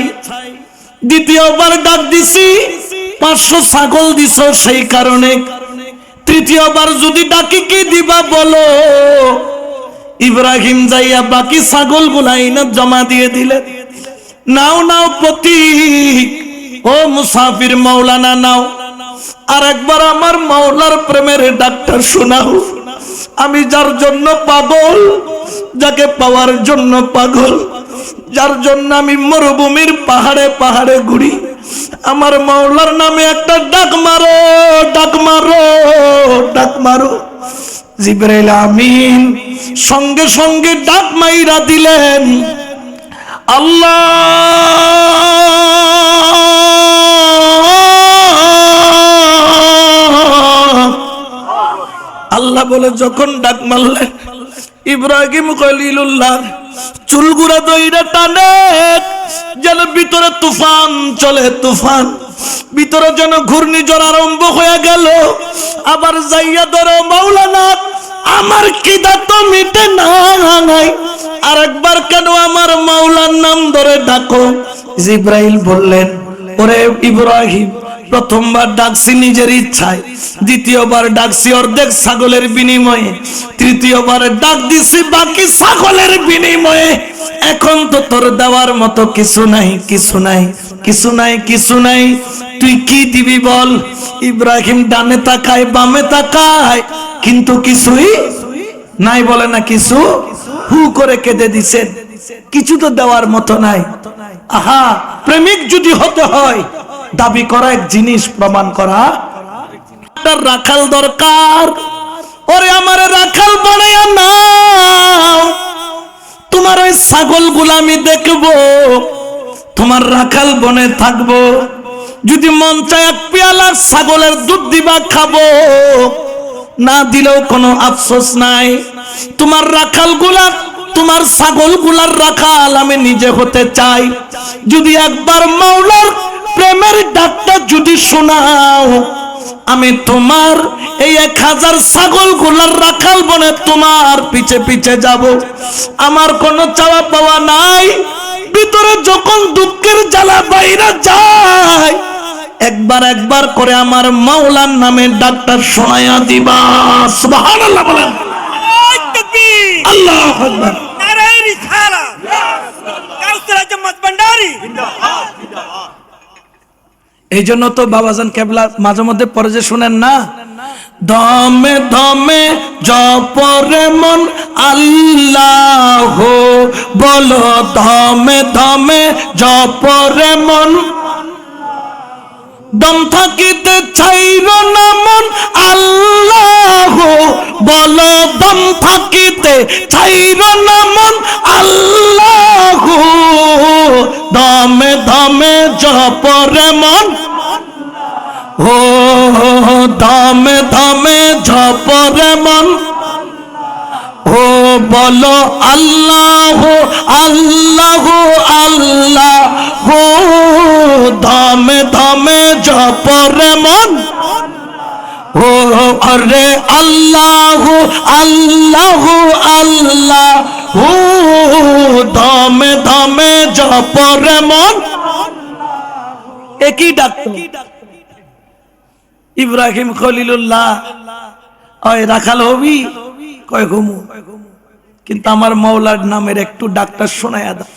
দ্বিতীয়বার ডাক দিছি 500 ছাগল দিছ সেই কারণে, তৃতীয়বার যদি ডাকি কি দিবা বলো? ইব্রাহিম যাইয়া বাকি ছাগল গুলা এনে জমা দিয়ে দিলে। নাও নাও প্রতীক, ও মুসাফির মাওলানা নাও, আর একবার আমার মাওলার প্রেমের ডাকটা শোনাও। আমি যার জন্য পাগল, যাকে পাওয়ার জন্য পাগল, যার জন্য আমি মরুভূমির পাহাড়ে পাহাড়ে ঘুরি, আমার মাওলার নামে একটা ডাক মারো, ডাক মারো, ডাক মারো। জিবরাইল আমিন সঙ্গে সঙ্গে ডাক মাইরা দিলেন, আল্লাহ। আল্লাহ বলে যখন ডাক মারলেন, ইব্রাহিম খলিলুল্লাহ চুলগুড়া দইরা টানে, যেন ভিতরে তুফান চলে, তুফান ভিতরে যেন ঘূর্ণিঝড় আরম্ভ হয়ে গেল। আবার যাইয়া ধরো, মাওলানা আমার খিদা তো মিটে নাই, আর একবার কেন আমার মাওলার নাম ধরে ডাকো। জিব্রাইল বললেন, ওরে ইব্রাহিম, প্রথমবার ডাকছি নিজের ইচ্ছায়, দ্বিতীয়বার ডাকছি অর্ধেক ছাগলের বিনিময়ে, তৃতীয়বার ডাক দিছি বাকি ছাগলের বিনিময়ে। এখন তো তোর দেওয়ার মতো কিছু নাই, কিছু নাই, কিছু নাই, কিছু নাই। তুই কি দিবি বল? ইব্রাহিম ডানে তাকায়, বামে তাকায়, কিন্তু কিছুই নাই। বলে না কিছু, হু করে কেঁদে দিছেন, কিছু তো দেওয়ার মতো নাই। আহা, প্রেমিক যদি হতে হয় দাবি করা এক জিনিস, প্রমাণ করা রাখাল দরকার। ওরে আমার রাখাল বানায়া নাও, তোমার ওই ছাগল গুলা আমি দেখবো, তোমার রাখাল বনে থাকবো। যদি মন চায় এক পেয়ালা ছাগলের দুধ দিবা, খাবো, না দিলেও কোনো আফসোস নাই। তোমার রাখাল গুলা, তোমার ছাগল গুলার রাখাল আমি নিজে হতে চাই। যদি একবার মাওলার প্রেমের ডাকটা যদি শোনাও, আমি তোমার এই 1000 ছাগল গুলার রাখাল বনে তোমার পিছে পিছে যাব। আমার কোনো চাওয়া পাওয়া নাই। ভিতরে যখন দুঃখের জ্বালা বাইরে যায়, একবার একবার করে আমার মাওলার নামে ডাকটা শোনায়া দিবা। সুবহানাল্লাহ বলেন, আল্লাহু আকবার। নারে রিসালাত, কাউসার জামাত ভান্ডারী। এই জন্য তো বাবাজান কেবলা মাঝে মধ্যে পরে যে শুনেন না, দমে দমে জপরে মন আল্লাহ, বলো দমে দমে জপরে মন, দম থাকিতে ছাইর না মন আল্লাহ, বলো দম থাকিতে ছাইর না মন আল্লাহ, দমে দমে জপরে মন, ও দমে দমে জপরে মন, ও বলো আল্লাহ আল্লাহ আল্লাহ, দমে দমে জপরে মন, ও আরে আল্লাহ আল্লাহ আল্লাহ, দমে দমে জপরে মন। একই ডাকতো ইব্রাহিম খলিলুল্লাহ, ওই রাখাল হবি, কয় ঘুমু, কিন্তু আমার মাওলার নামের একটু ডাকটা শোনায়া দাও।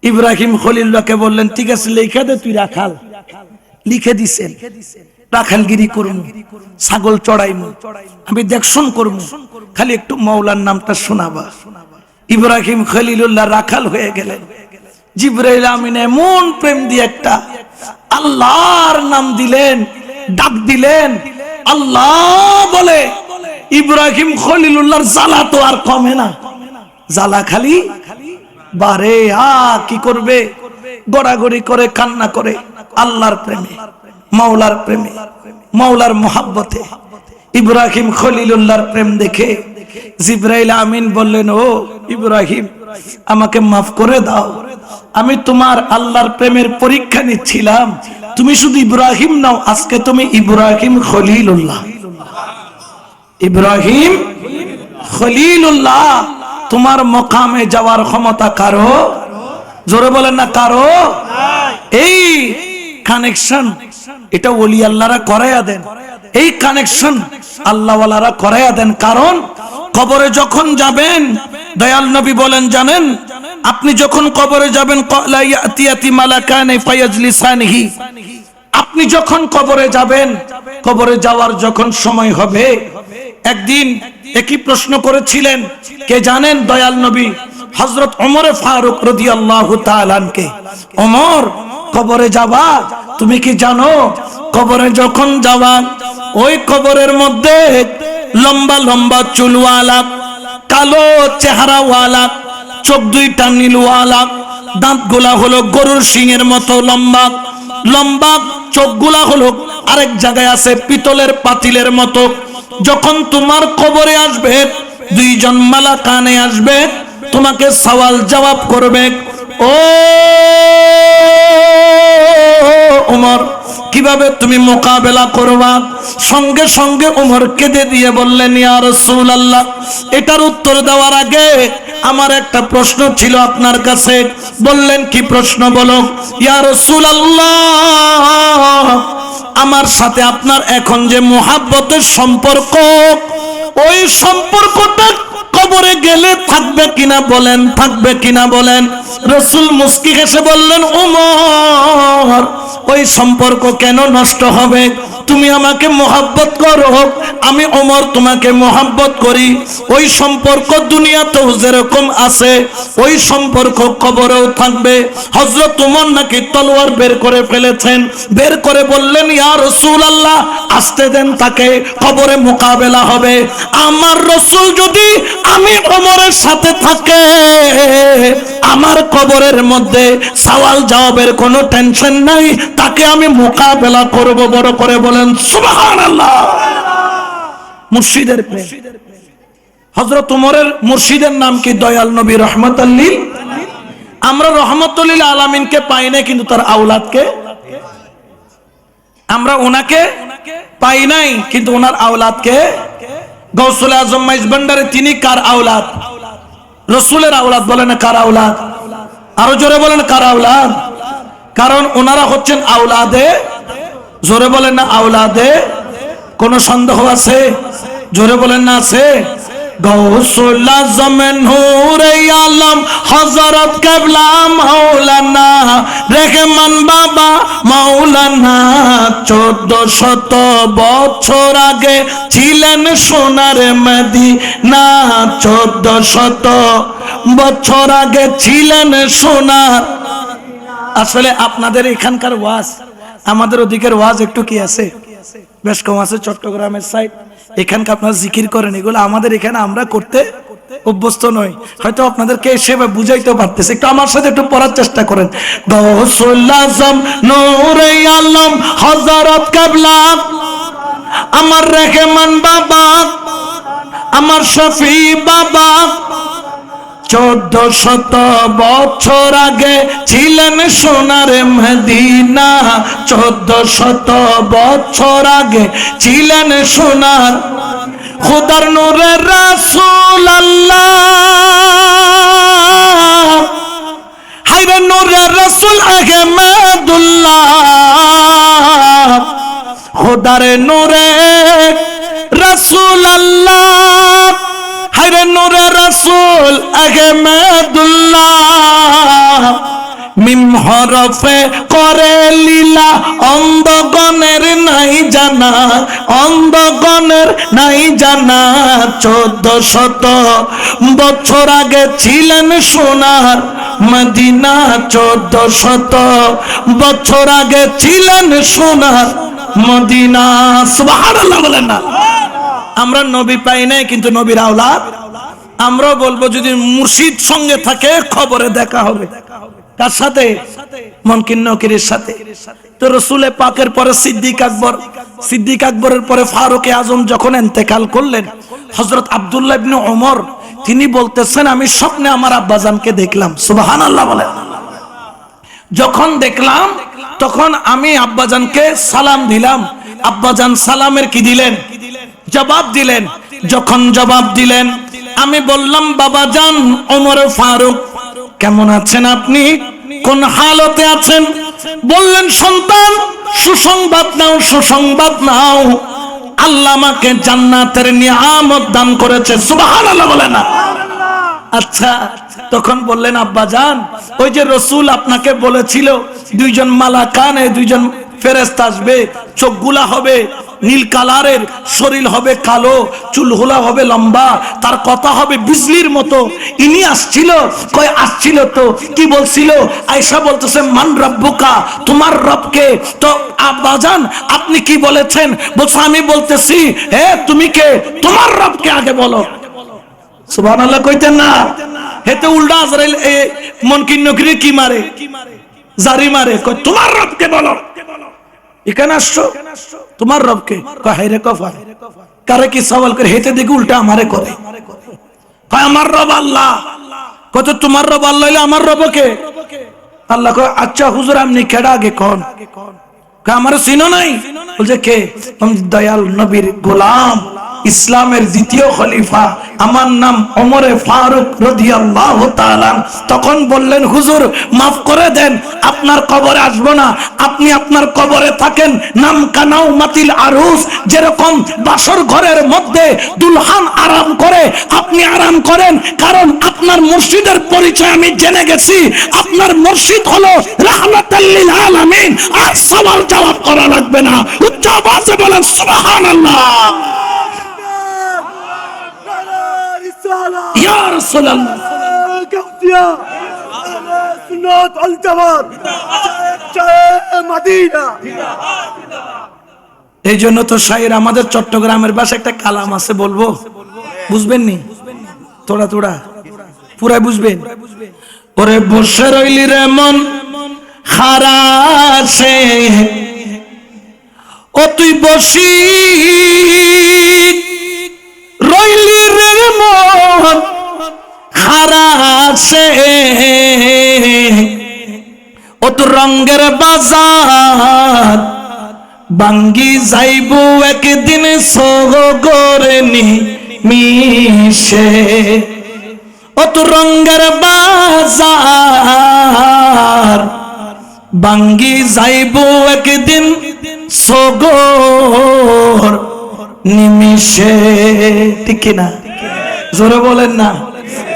ইব্রাহিম খলিলুল্লাহকে বললেন, ঠিক আছে লিখে দে, তুই রাখাল। লিখে দিছেন, রাখালগিরি করুন, ছাগল চড়াইমু, আমি দেখশন করবো, খালি একটু মাওলার নামটা শোনাবা। ইব্রাহিম খলিলুল্লাহ রাখাল হয়ে গেলেন। জিবরাইল আমিন এমন প্রেম দিয়ে একটা আল্লাহর নাম দিলেন, ডাক দিলেন, আল্লাহ বলে। ইব্রাহিম খলিলুল্লাহর জ্বালা তো আর কমে না, জ্বালা খালি বারে। কি করবে? গড়াগড়ি করে কান্না করে আল্লাহর প্রেমে, মাওলার প্রেমে, মাওলার মোহাব্বতে। ইব্রাহিম খলিলুল্লাহর প্রেম দেখে জিবরাইল আমিন বললেন, ও ইব্রাহিম, আমাকে মাফ করে দাও, আমি তোমার আল্লাহর প্রেমের পরীক্ষা নিচ্ছিলাম। তুমি শুধু ইব্রাহিম নাও, আজকে তুমি ইব্রাহিম খলিলুল্লাহ। ইব্রাহিম খলিলুল্লাহ, তোমার মকামে যাওয়ার ক্ষমতা কারো? জোরে বলেন না কারো? এই কানেকশন এটা ওলি আল্লাহরা করাইয়া দেন, এই কানেকশন আল্লাহওয়ালারা করাইয়া দেন। কারণ কবরে যখন যাবেন, দয়াল নবী বলেন জানেন, আপনি যখন কবরে যাবেন, ক্বালা ইয়াতিয়াতি মালাকানি ফায়াজলিসানিহি, আপনি যখন কবরে যাবেন, কবরে যাওয়ার যখন সময় হবে, একদিন একই প্রশ্ন করেছিলেন কে জানেন? দয়াল নবী হযরত ওমর ফারুক রাদিয়াল্লাহু তাআলা আনকে। ওমর, কবরে যাবা, তুমি কি জানো কবরে যখন যাবা, ওই কবরের মধ্যে লম্বা লম্বা চুলওয়ালা, কালো চেহারাওয়ালা, চোখ দুইটা নীলওয়ালা, দাঁতগুলা হলো গরুর শিংয়ের মতো লম্বা লম্বা, চোখগুলা হলো আরেক জায়গায় আছে পিতলের পাতিলের মতো। যখন তোমার কবরে আসবে, দুইজন মালাকানে আসবে, তোমাকে সওয়াল জবাব করবে। ও ওমর, কিভাবে তুমি মোকাবেলা করবা? সঙ্গে সঙ্গে ওমর কেঁদে দিয়ে বললেন, ইয়া রাসূলুল্লাহ, এটার উত্তর দেওয়ার আগে আমার একটা প্রশ্ন ছিল আপনার কাছে। বললেন, কি প্রশ্ন? বলো। ইয়া রাসূলুল্লাহ, আমার সাথে আপনার এখন যে মুহাব্বতের সম্পর্ক, ওই সম্পর্কটা কবরে গেলে থাকবে কিনা বলেন, থাকবে কিনা বলেন। রাসূল মুস্কি হেসে বললেন, ওমর, ওই সম্পর্ক কেন নষ্ট হবে? তুমি আমাকে মোহাব্বত করো, আমি ওমর তোমাকে মোহাব্বত করি। ওই সম্পর্ক দুনিয়াতেও যেরকম আছে, ওই সম্পর্ক কবরেও থাকবে। হযরত ওমর নাকি তলোয়ার বের করে ফেলেছেন, বের করে বললেন, ইয়া রাসূলুল্লাহ, আসতে দেন তাকে, কবরে মোকাবেলা হবে। আমার রাসূল যদি আমি ওমরের সাথে থাকে, আমার কবরের মধ্যে সওয়াল জবাবের কোনো টেনশন নাই, তাকে আমি মোকাবেলা করব। বড় করে বলেন সুবহানাল্লাহ। মুর্শিদের প্রেম। হযরত ওমরের মুর্শিদের নাম কি? দয়াল নবী রাহমাতুল লিল। আমরা রাহমাতুল লিল আলামিনকে পাই না, কিন্তু তার আওলাদকে আমরা, ওনাকে পাই নাই, কিন্তু ওনার আওলাদকে। গৌসুল আজম মাইজ ভান্ডারী, তিনি কার আওলাদ? রাসূলের আওলাদ। বলেন কার আওলাদ? আরো জোরে বলেন কার আওলাদ? কারণ ওনারা হচ্ছেন আওলাদে, জোরে বলেন না আওলাদে। কোন সন্দেহ আছে? জোরে বলেন না আছে? গৌসুল আজম নূরে আলম হযরত কিবলা মাওলানা রহমান বাবা মাওলানা 1400 বছর আগে ছিলেন সোনার মদিনা। 1400 বছর আগে ছিলেন সোনার। আসলে আপনাদের এখানকার ওয়াজ, আমাদের ওদিকের ওয়াজ একটু কি আছে, বেশ কম আছে। চট্টগ্রামের সাইড, এখানকার আপনারা জিকির করেন, এগুলো আমাদের এখানে আমরা করতে অভ্যস্ত নই। হয়তো আপনাদেরকে সেভাবে বুঝাইতে পারতেছে। একটু আমার সাথে একটু পড়ার চেষ্টা করেন। গৌসুল আজম নূরে আলম হযরত কিবলা আমার রহমান বাবা, আমার শফি বাবা, 1400 বছর আগে ছিলেন সোনার মদিনা। 1400 বছর আগে ছিলেন সোনার। খোদার নূরে রাসূল আল্লাহ, হায়রে নূরে রাসূল আহমদুল্লাহ। খোদার নূরে রাসূল আল্লাহ, হায়রে নূরে রাসূল আহমদুল্লাহ। মিম হরফে করে লীলা অন্ধগণের নাই জানা, অন্ধগণের নাই জানা। 1400 বছর আগে ছিলেন সোনার মদিনা। 1400 বছর আগে ছিলেন সোনার মদিনা। সুবহানাল্লাহ বলেন না। আমরা নবী পাই নাই, কিন্তু নবীর আওলাদ। আমরা বলবো যদি মুর্শিদ সঙ্গে থাকে, খবরে দেখা হবে। কার সাথে? মুনকির নকিরের সাথে। তো রসুলে পাকের পরে সিদ্দিক আকবরের পরে ফারুক আজম যখন ইন্তেকাল করলেন, হযরত আব্দুল্লাহ ইবনে ওমর তিনি বলতেছেন আমি স্বপ্নে আমার আব্বাজানকে দেখলাম। সুবহানাল্লাহ বলেন। যখন দেখলাম তখন আমি আব্বাজানকে সালাম দিলাম। আব্বাজান সালামের কি দিলেন? জবাব দিলেন। যখন জবাব দিলেন আমি বললাম বাবাজান ওমর ফারুক কেমন আছেন আপনি, কোন হালতে আছেন? বললেন সন্তান সুসংবাদ নাও, সুসংবাদ নাও, আল্লাহ আমাকে জান্নাতের নিয়ামত দান করেছে। সুবহানাল্লাহ বলেন না? আচ্ছা, তখন বললেন আব্বাজান ওই যে রসুল আপনাকে বলেছিল দুইজন মালাকানে, দুইজন ফেরেশতা আসবে, চোখগুলা হবে নীল কালারের, শরীর হবে কালো, চুলগুলা হবে লম্বা, তার কথা হবে বিজলির মতো। ইনি আসছিল, কয় আসছিল তো কি বলছিল? আয়েশা বলতেছে মান রব্বুকা, তোমার রবকে? তো আব্বাজান আপনি কি বলেছেন? বলছে আমি বলতেছি হে তুমি কে, তোমার রবকে আগে বলো। সুবহানাল্লাহ কইতেন না? হেতে উল্টা আজরাইল মুনকির নকিরে কি মারে? জারি মারে। কয় তোমার রবকে বলো। এখানে আসছো তোমার রবকে? কয় হায়রে কফা, কারে কি সওয়াল করে? হেতে দেখি উল্টা আমারে করে। কয় আমার রব আল্লাহ। কত তোমার রব আল্লাহ হইলে আমার রব কে? আল্লাহ। কয় আচ্ছা হুজুর আপনি কেডা আগে কোন? কয় আমার চিনো নাই? বলছে কে? দয়াল নবীর গোলাম, ইসলামের দ্বিতীয় খলিফা, আমার নাম ওমরে ফারুক রাদিয়াল্লাহু তাআলা। তখন বললেন হুজুর মাফ করে দেন, আপনার কবরে আসবো না, আপনি আপনার কবরে থাকেন। নাম কানাও মাতিল আরুস, যেরকম বাসর ঘরের মধ্যে দুলহান আরাম করে আপনি আরাম করেন, কারণ আপনার মসজিদের পরিচয় আমি জেনে গেছি। আপনার মসজিদ হলো রাহমাতাল লিল আলামিন। আর সওয়াল জবাব করা লাগবে না। উচ্চ আওয়াজে বলেন সুবহানাল্লাহ। ইয়া রাসূলুল্লাহ, সুন্নাত আল জামাত মদিনা। এই জন্য তো শায়ের আমাদের চট্টগ্রামের ভাষা একটা কালাম আছে, বলবো? বুঝবেন নি? তোড়া তোড়া পুরা বুঝবেন। ওরে বসে রইলি রে মন খারাসে, ও তুই বসি রইলি রে মন খারাসে, ও তো রঙ্গের বাজার বাঙ্গি যাইব একদিন সগরে মিশে। ও তো রঙ্গের বাজার বাঙ্গি যাইব একদিন সগর নিমিশে। ঠিক কিনা? জোরে বলেন না।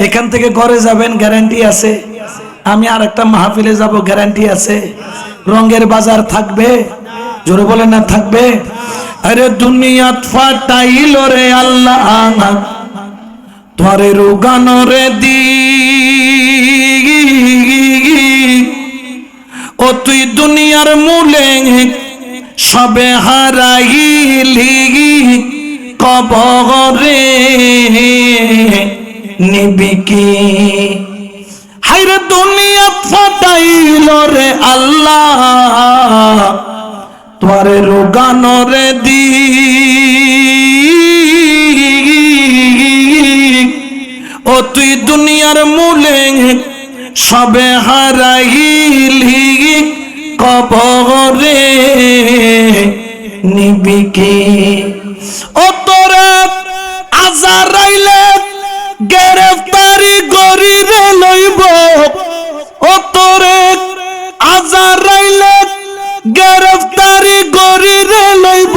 এখান থেকে ঘরে যাবেন গ্যারান্টি আছে, আমি আর একটা মাহফিলে যাব গ্যারান্টি আছে। রঙের বাজার থাকবে, জোরে বলেন না থাকবে? আরে দুনিয়াত ফাটাইল রে আল্লাহ তোরে রুগানো রে দি, ও তুই দুনিয়ার মূলে সবে হারাইলি, কবরে নিবি কি? হায়রে দুনিয়া ফাটাইল রে আল্লাহ তোরে রোগানো রে দি, ও তুই দুনিয়ার মূলে সবে হারাইলি, কবরে নিবি কি? ও তোরে আজারাইলে গ্রেফতারি গরিরে লইব, ও তোরে আজারাইলে গ্রেফতারি গরিরে লইব,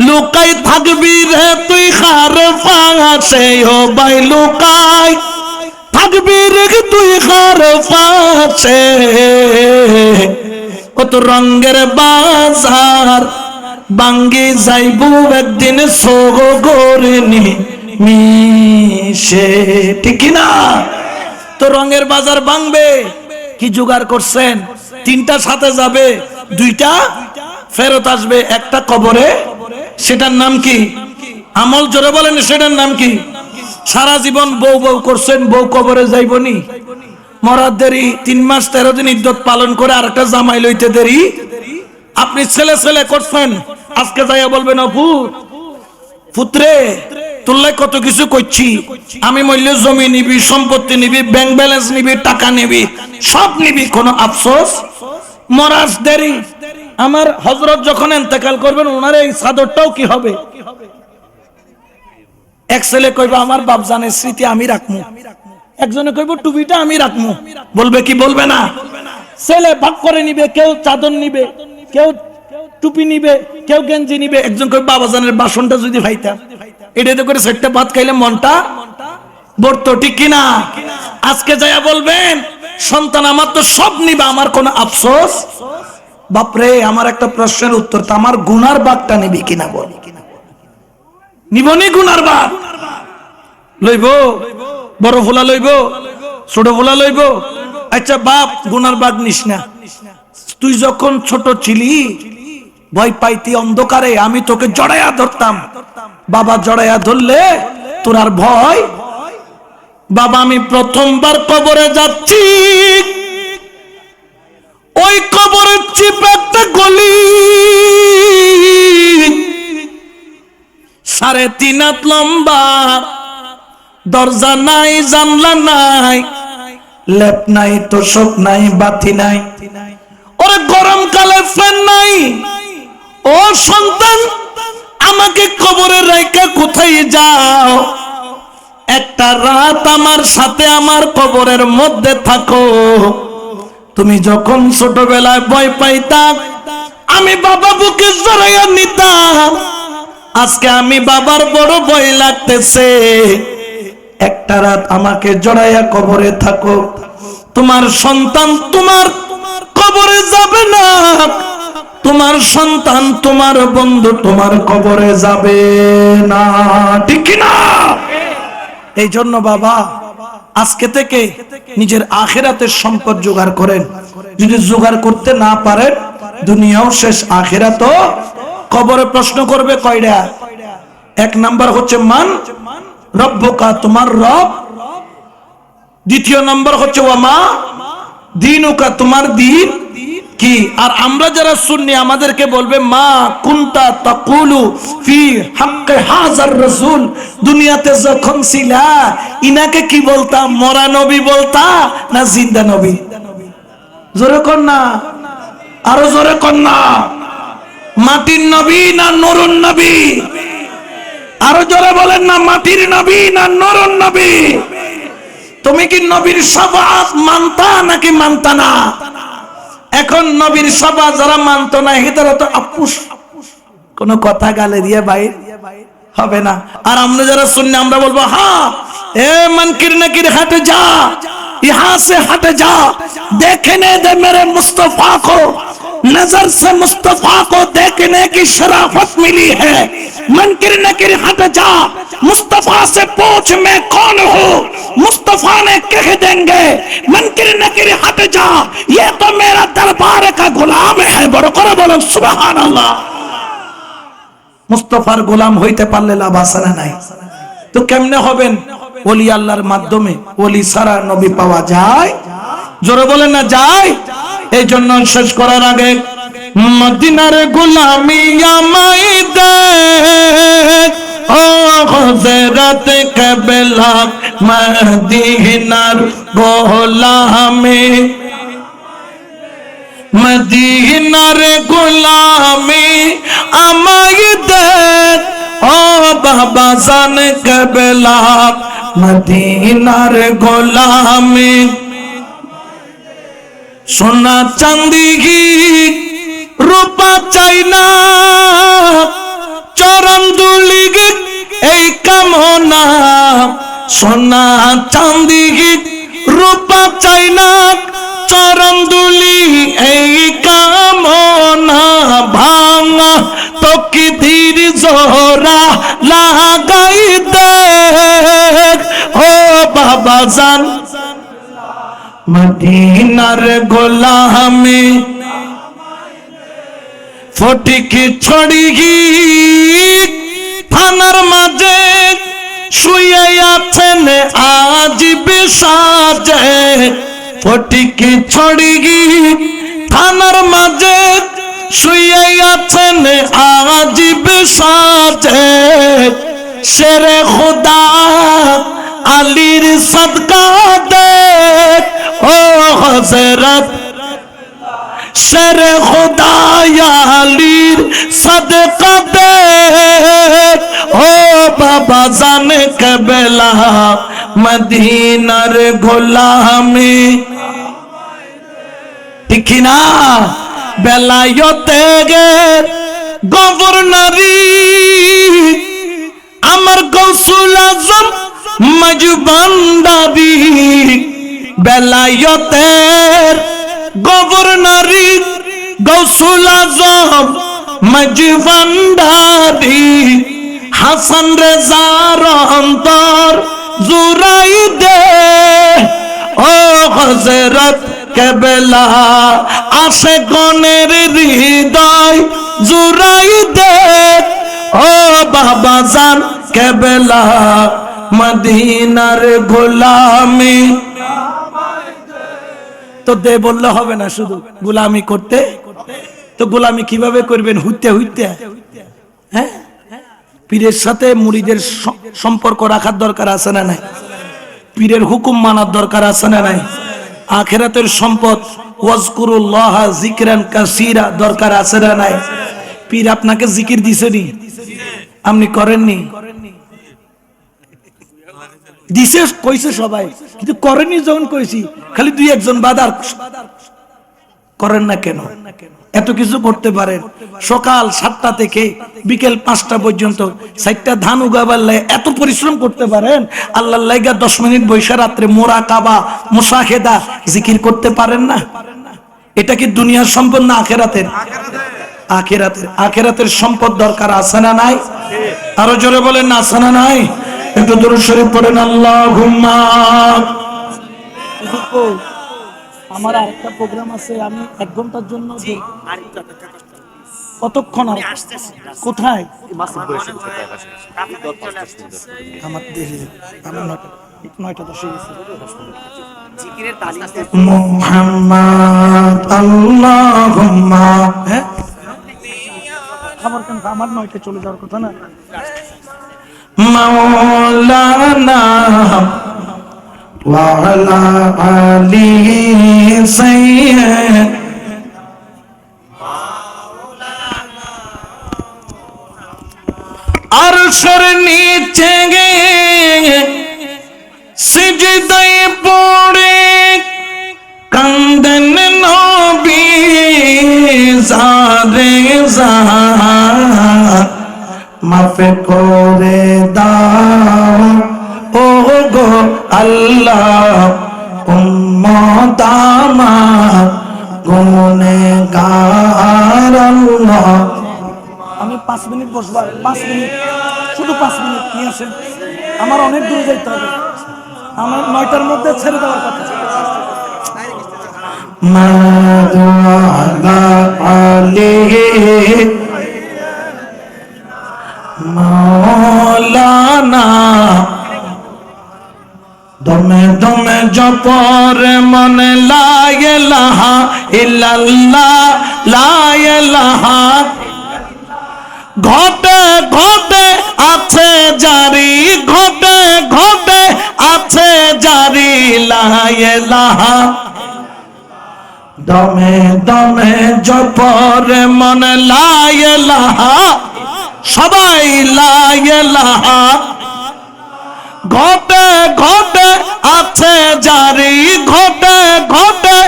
লুকাই থাকবি রে তুই খার ফাঁসে। ও ভাই লুকাই থাকবি রে তুই খার ফাঁসে, ও তো রঙের বাজার বাঙ্গি যাইব একদিন সগরে মিশে। ঠিক না? তো রঙের বাজার ভাঙবে, কি জোগাড় করছেন? তিনটা সাথে যাবে, দুইটা ফেরত আসবে, একটা কবরে। সেটার নাম কি? আমল। জোরে বলেন সেটার নাম কি? সারা জীবন বউ বউ করছেন, বউ কবরে যাইবনি। মরার দেরি, 3 মাস 13 দিন ইদ্যত পালন করে আরেকটা জামাই লইতে দেরি। আপনি ছেলে ছেলে করছেন, আজকে যাইয়া বলবেন অপু পুত্রে তোল্লাই কত কিছু করছি, আমি মূল্য জমি নিবি, সম্পত্তি নিবি, ব্যাংক ব্যালেন্স নিবি, টাকা নিবি, সব নিবি, কোনো আফসোস? মরার দেরি। আমার হযরত যখন ইন্তেকাল করবেন ওনার এই চাদরটাও কি হবে? এক ছেলে কইবা আমার বাপজানের স্মৃতি আমি রাখবো, একজনে কইব টুপিটা আমি রাখবো। বলবে কি বলবে না? ছেলে ভাগ করে নিবে, কেউ চাদর নিবে, কেউ টুপি নিবে, কেউ গেঞ্জি নিবে। একজন কইবে বাবাজানের বাসনটা যদি ভাইতাম, এটাতে করে 4টা ভাত খাইলে মনটা ভরতো, ঠিক কিনা? আজকে যাইয়া বলবেন সন্তান আমার তো সব নিবে, আমার কোনো আফসোস? বাপরে, আমার একটা প্রশ্নের উত্তর, তো আমার গুনার বাগটা নিবি কিনা বল? নিবনি গুনার বাগ? লইব? বড় ফুলা লইব, ছোট ফুলা লইব? আচ্ছা বাপ, গুনার বাগ নিস না। তুই যখন ছোট ছিলি ভয় পাইতি অন্ধকারে, আমি তোকে জড়াইয়া ধরতাম। বাবা জড়াইয়া ধরলে তোর আর ভয়? বাবা, আমি প্রথমবার কবরে যাচ্ছি, ওই কবরের চিপে একটা গলি, 3.5 হাত লম্বা, দরজা নাই, জানলা নাই, লেপ নাই, তোষক নাই, বাতি নাই, ওরে গরমকালে ফ্যান নাই। ও সন্তান, আমাকে কবরে রাইখা কোথায় যাও? একটা রাত আমার সাথে আমার কবরের মধ্যে থাকো। তুমি যখন ছোটবেলায় ভয় পাইতাম, আমি বাবা বুকে জড়াইয়া নিতাম। আজকে আমি বাবার বড় ভয় লাগতেছে, একটা রাত আমাকে জড়াইয়া কবরে থাকো। তোমার সন্তান তোমার কবরে যাবে না, তোমার সন্তান তোমার বন্ধু তোমার কবরে যাবে না, ঠিক কিনা? এই জন্য বাবা, আজকে থেকে নিজের আখিরাতের সম্পদ জোগাড় করেন। যদি জোগাড় করতে না পারেন, দুনিয়াও শেষ, আখিরাতও। কবরে প্রশ্ন করবে কয়টা? 1 নাম্বার হচ্ছে মান রব্বুকা, তোমার রব। 2 নাম্বার হচ্ছে ওয়ামা দীনুকা, তোমার দিন কি। আর আমরা যারা সুন্নি, আমাদেরকে বলবে মা কুনতা তাকুলু ফি হাক্কে হাজার রাসূল, দুনিয়াতে যখন ছিলা ইনাকে কি বলতা? মরা নবী বলতা না জিন্দা নবী? জোরে কর না, আরো জোরে কর না। মাটির নবী না নুরুন নবী? আরো জোরে বলেন না, মাটির নবী না নুরুন নবী? তুমি কি নবীর শাফাআত মানতা নাকি মানতা না? এখন নবীর শাফাআত যারা মানতো না, এরা তো আপুস, কোন কথা গালে দিয়ে বাইর হবে না। আর আমরা যারা সুন্নি, আমরা বলবো হ্যাঁ, এ মুনকির নাকির हट जा, यहां से हट जा, देखने दे मेरे मुस्तफा को, नजर से मुस्तफा को देखने की शराफत मिली है। मुनकिर नकीर हट जा, मुस्तफा से पूछ मैं कौन हूँ, मुस्तफा ने कह देंगे मुनकिर नकीर हट जा, ये तो मेरा दरबार का गुलाम है। बड़ो करे बोलो सुभान अल्लाह। मुस्तफार गुलाम হইতে পারলে লাভ আছে না নাই? তো কেমনে হবেন? ওলি আল্লাহর মাধ্যমে। ওলি ছাড়া নবী পাওয়া যায়? জোরে বলেন না যায়? এই জন্য শেষ করার আগে মদিনার গোলামি আমায় দে, ও হযরত কাবলা মদিনার গোলামি, মদিনার গোলামি আমায় দে, ও বাবা জান কাবলা মদিনার গোলামি। সোনা চাঁদি রূপা চাই না, চরণ দুলি এই কামনা। সোনা চাঁদি রূপা চাই না, চরণ দুলি এই কামনা। ভাঙা তকদীর জোড়া লাগাই দে, ও বাবা জান মদিনার গোলামি। ফটিক ছড়ি থানার মাঝে শুয়ে আছেন আজ বিসাজে, ফটিকে ছড়িয়ে থানার মাঝে শুয়ে আছেন আজিব সাজে শেরে খুদা আলীর সদকা দে ও হযরত শেরে খুদা আলীর সদকা দে ও বাবা জানে কারবালা মদিনার গোলামি ঠিক না বেলায়েতে গে গভর্নরি আমার গৌসুল আজম মজবান্ডারি বেলায়েতের গভর্নরি গৌসুল আজম মজবান্ডারি হাসান রেজার অন্তর জুরাই দে ও হযরত কারবালা আশিকনের হৃদয় জুরাই দে ও বাবা জান কারবালা মদিনার গোলামি তো দে বললে হবে না শুধু গোলামি করতে তো গোলামি কিভাবে করবেন হইতে হইতে হ্যাঁ পীরের সাথে মুরিদের সম্পর্ক রাখার দরকার আছে না নাই পীরের হুকুম মানার দরকার আছে না নাই আখিরাতের সম্পদ ওয়াজকুরুল্লাহ যিকরান কাসীরা দরকার আছে না নাই পীর আপনাকে জিকির দিছেনি আপনি করেননি দিছে কইছে সবাই কিন্তু করেননি যখন কইছি খালি দুই একজন বাদার করেন না কেন এত কিছু করতে পারেন সকাল 7টা থেকে বিকেল 5টা পর্যন্ত 4টা ধান উগাবার লাগে এত পরিশ্রম করতে পারেন আল্লাহর লাগা 10 মিনিট বৈশা রাতে মুরাকাবা মুশাহেদা জিকির করতে পারেন না এটা কি দুনিয়ার সম্পদ না আখিরাতের আখিরাতের সম্পদ দরকার আছে না নাই আরো জোরে বলেন না আছে না নাই একটু দরুদ শরীফ পড়েন আল্লাহুম্মা আমার আরেকটা প্রোগ্রাম আছে আমি 1 ঘন্টার জন্য কতক্ষণ আর কোথায় আমার দেরি আমার 9টা 10 গেছে জিকিরের তালিম মুহাম্মদ আল্লাহুম্মা হ্যাঁ আমার 9টা চলে যাওয়ার কথা না মাওলানা وعلى آله سيد আরশের নিচে গে সিজদায় পড়ে কান্দেন নবী জারে জাত মাফ করে দাও ও গো আল্লাহ উম্মত আমার গুনেহগার আল্লাহ আমি 5 মিনিট বসবো 5 মিনিট শুধু 5 মিনিট নিয়ে আসেন আমার অনেক দূরে যাইতে হবে আমার 9টার মধ্যে ছেড়ে দেওয়ার কথা মাদু আলা আলিহি মাওলানা দমে দমে জপর মন লা ইলাহা ইল্লাল্লাহ লা ইলাহা ঘটে ঘটে আছে জারি ঘটে ঘটে আছে জারি লা ইলাহা দমে দমে জপর মন লা ইলাহা সবাই লা ইলাহা ঘটে ঘটে আছে জারি ঘটে ঘটে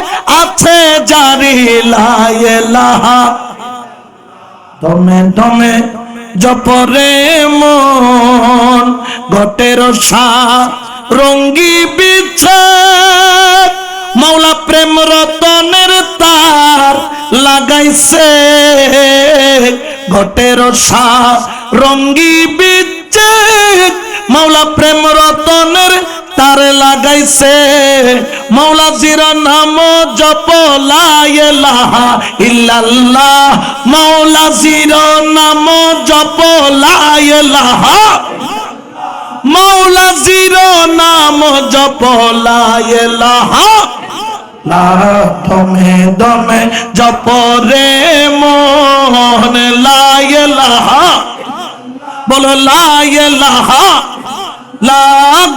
আছে জারি লা ইলাহা দমে দমে জপরে মন ঘটের সা রঙ্গি বিছে মাওলা প্রেম রতনের তার লাগাইছে ঘটের সা রঙ্গি বিছে মাওলা প্রেম রতনের তার লাগাইছে মাওলা জির নাম জপ লা ইলাহা ইল্লাল্লাহ মাওলা জির নাম জপ লা ইলাহা মাওলা জির নাম জপ লা ইলাহা লা দমে দমে জপরে মন লা ইলাহা বলো লা ইলাহা লা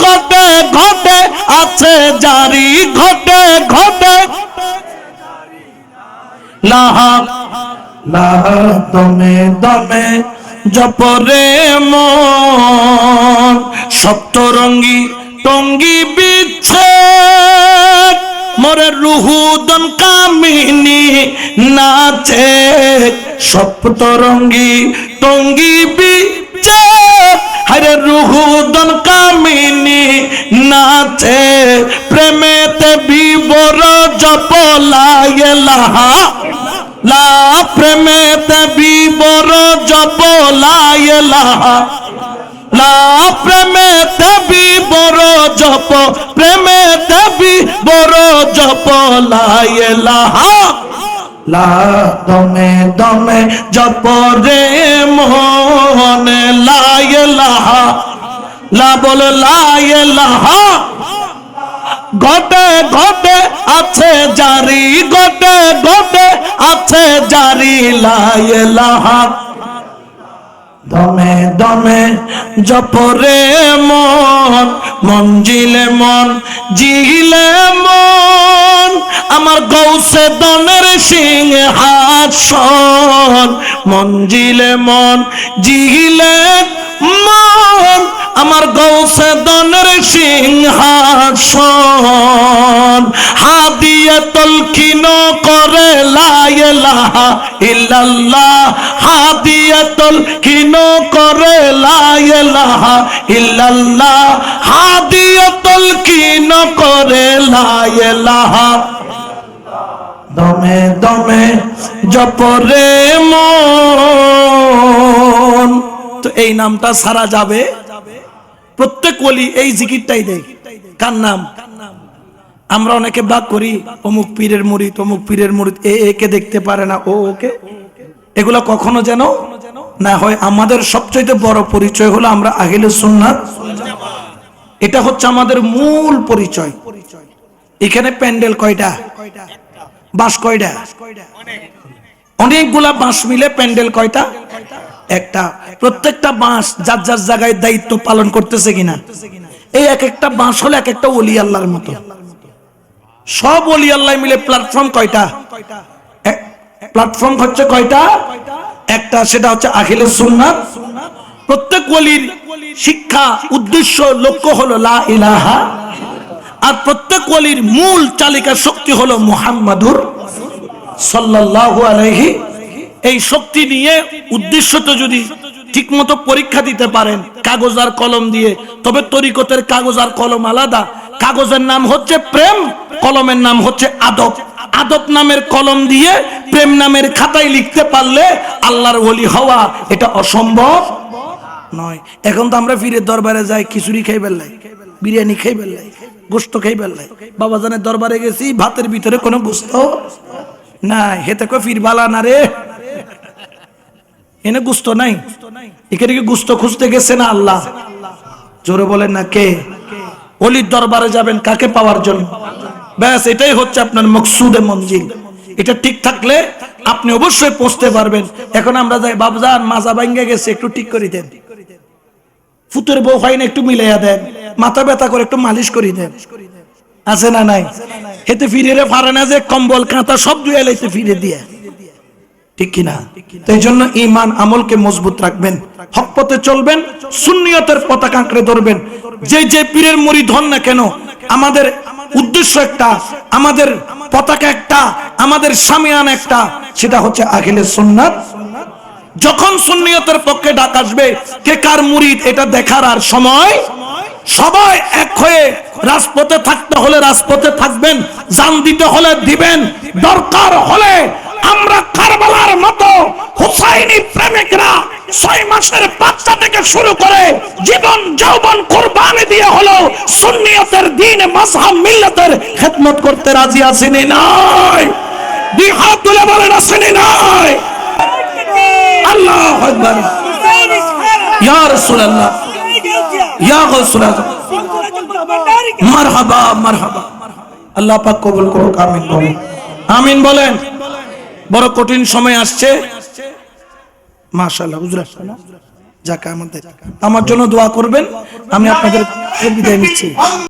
ঘটে ঘটে আছে জারি ঘটে ঘটে লাহা লা দমে দমে জপরে মন সপ্তরঙ্গী টঙ্গি বিচ্ছেদ মোরে রুহুদন কামিনী নাচে সপ্তরঙ্গী টঙ্গি বিচ্ছেদ হরে রুহুদন কামিনী নাচে প্রেমেতে বিবর জপ লা ইলাহা লা প্রেমেতে বিবর জপ লা ইলাহা লা প্রেমেতে বিবর জপ প্রেমেতে বিবর জপ লা ইলাহা লা দমে দমে জপরে মন লা ইলাহা লা বল লা ইলাহা ঘটে ঘটে আছে জারি ঘটে ঘটে আছে জারি লা ইলাহা দমে দমে জপরে মন মঞ্জিলে মন জিলে মন আমার গৌসে দনের সিংহাসন মঞ্জিলে মন জিলে মন আমার গৌসে দনের সিংহাসন হাদিয়াতুল কিন করে লা ইলাহা ইল্লাল্লাহ হাদিয়াতুল কিন করে লা ইলাহা ইল্লাল্লাহ হাদিয়াতুল কিন করে লা ইলাহা দমে দমে জপরে মন তো এই নামটা সারা যাবে প্রত্যেক ওলি এই জিকিরটাই দেয় কার নাম আমরা অনেকে ভাগ করি অমুক পীরের মুরিদ অমুক পীরের মুরিদ একে দেখতে পারে না ও ওকে এগুলো কখনো যেন না হয় আমাদের সবচেয়ে বড় পরিচয় হলো আমরা আহলে সুন্নাত এটা হচ্ছে আমাদের মূল পরিচয় এখানে প্যান্ডেল কয়টা বাঁশ কয়টা অনেকগুলা বাঁশ মিলে প্যান্ডেল কয়টা একটা প্রত্যেকটা বাঁশ যার যার জায়গায় দায়িত্ব পালন করতেছে কিনা এই এক একটা বাঁশ হলো এক একটা ওলি আল্লাহর মতো সব ওলি আল্লাহ মিলে প্ল্যাটফর্ম কয়টা প্ল্যাটফর্ম হচ্ছে কয়টা একটা সেটা হচ্ছে আহলে সুন্নাত প্রত্যেক ওলির শিক্ষা উদ্দেশ্য লক্ষ্য হলো লা ইলাহা আর প্রত্যেক ওলির মূল চালিকা শক্তি হলো মুহাম্মাদুর সাল্লাল্লাহু আলাইহি এই শক্তি নিয়ে উদ্দেশ্যটা যদি ঠিকমতো পরীক্ষা দিতে পারেন কাগজ আর কলম দিয়ে তবে তরিকতের কাগজ আর কলম আলাদা কাগজের নাম হচ্ছে প্রেম কলমের নাম হচ্ছে আদব আদব নামের কলম দিয়ে প্রেম নামের খাতায় লিখতে পারলে আল্লাহর ওলি হওয়া এটা অসম্ভব নয় এখন তো আমরা ফিরে দরবারে যাই খিচুড়ি খাই বেল্লাই বিরিয়ানি খাই বেল্লাই গোস্ত খাই বেল্লাই বাবাজানের দরবারে গেছি ভাতের ভিতরে কোনো গোস্ত না হেতে কো ফিরবালা না রে এনে গুস্ত নাই এখানে কি গুস্ত খুঁজতে গেছে না আল্লাহ জোরে বলেন না কে ওলির দরবারে যাবেন কাকে পাওয়ার জন্য ব্যাস এটাই হচ্ছে আপনার মকসুদে মঞ্জিল এটা ঠিক থাকলে আপনি অবশ্যই পৌঁছতে পারবেন এখন আমরা যাই বাবজান মাজা ভাঙ্গে গেছে একটু ঠিক করে দেন ফুতের বউ হয় না একটু মিলাইয়া দেন মাথা ব্যথা করে একটু মালিশ করে দেন আছে না নাই হেতে ফিরে পারে না যে কম্বল কাঁথা সব ধুয়ে লাইতে ফিরে দিয়ে ঠিক কিনা তাই জন্য ঈমান আমলকে মজবুত রাখবেন হক পথে চলবেন সুন্নিয়তের পতাকা আঁকড়ে ধরবেন যে যে পীরের মুরিদ হন না কেন আমাদের উদ্দেশ্য একটা আমাদের পতাকা একটা আমাদের শামিয়ান একটা সেটা হচ্ছে আহলে সুন্নাত যখন সুন্নিয়তের পক্ষে ডাক আসবে কে কার মুরিদ এটা দেখার আর সময় সবাই এক হয়ে রাজপথে থাকতে হলে রাজপথে থাকবেন জান দিতে হলে দিবেন দরকার হলে আমরা কারবালার মতো হুসাইনি প্রেমিকরা 6 মাসের বাচ্চা থেকে শুরু করে জীবন যৌবন কুরবানি দিয়ে হলো সুন্নিয়তের দ্বীন মাযহাব মিল্লাতের খেদমত করতে রাজি আছেন নাই দুই হাত তুলে বলেন আছেন নাই আল্লাহু আকবার ইয়া রাসূলুল্লাহ ইয়া গাউসুল আযম মারহাবা মারহাবা আল্লাহ পাক কবুল করুক, আমিন বলেন। আমিন বলেন। বড় কঠিন সময় আসছে, মাশাআল্লাহ হুজুর আসছে না? যাক, আমার জন্য দোয়া করবেন। আমি আপনাদের বিদায় নিচ্ছি।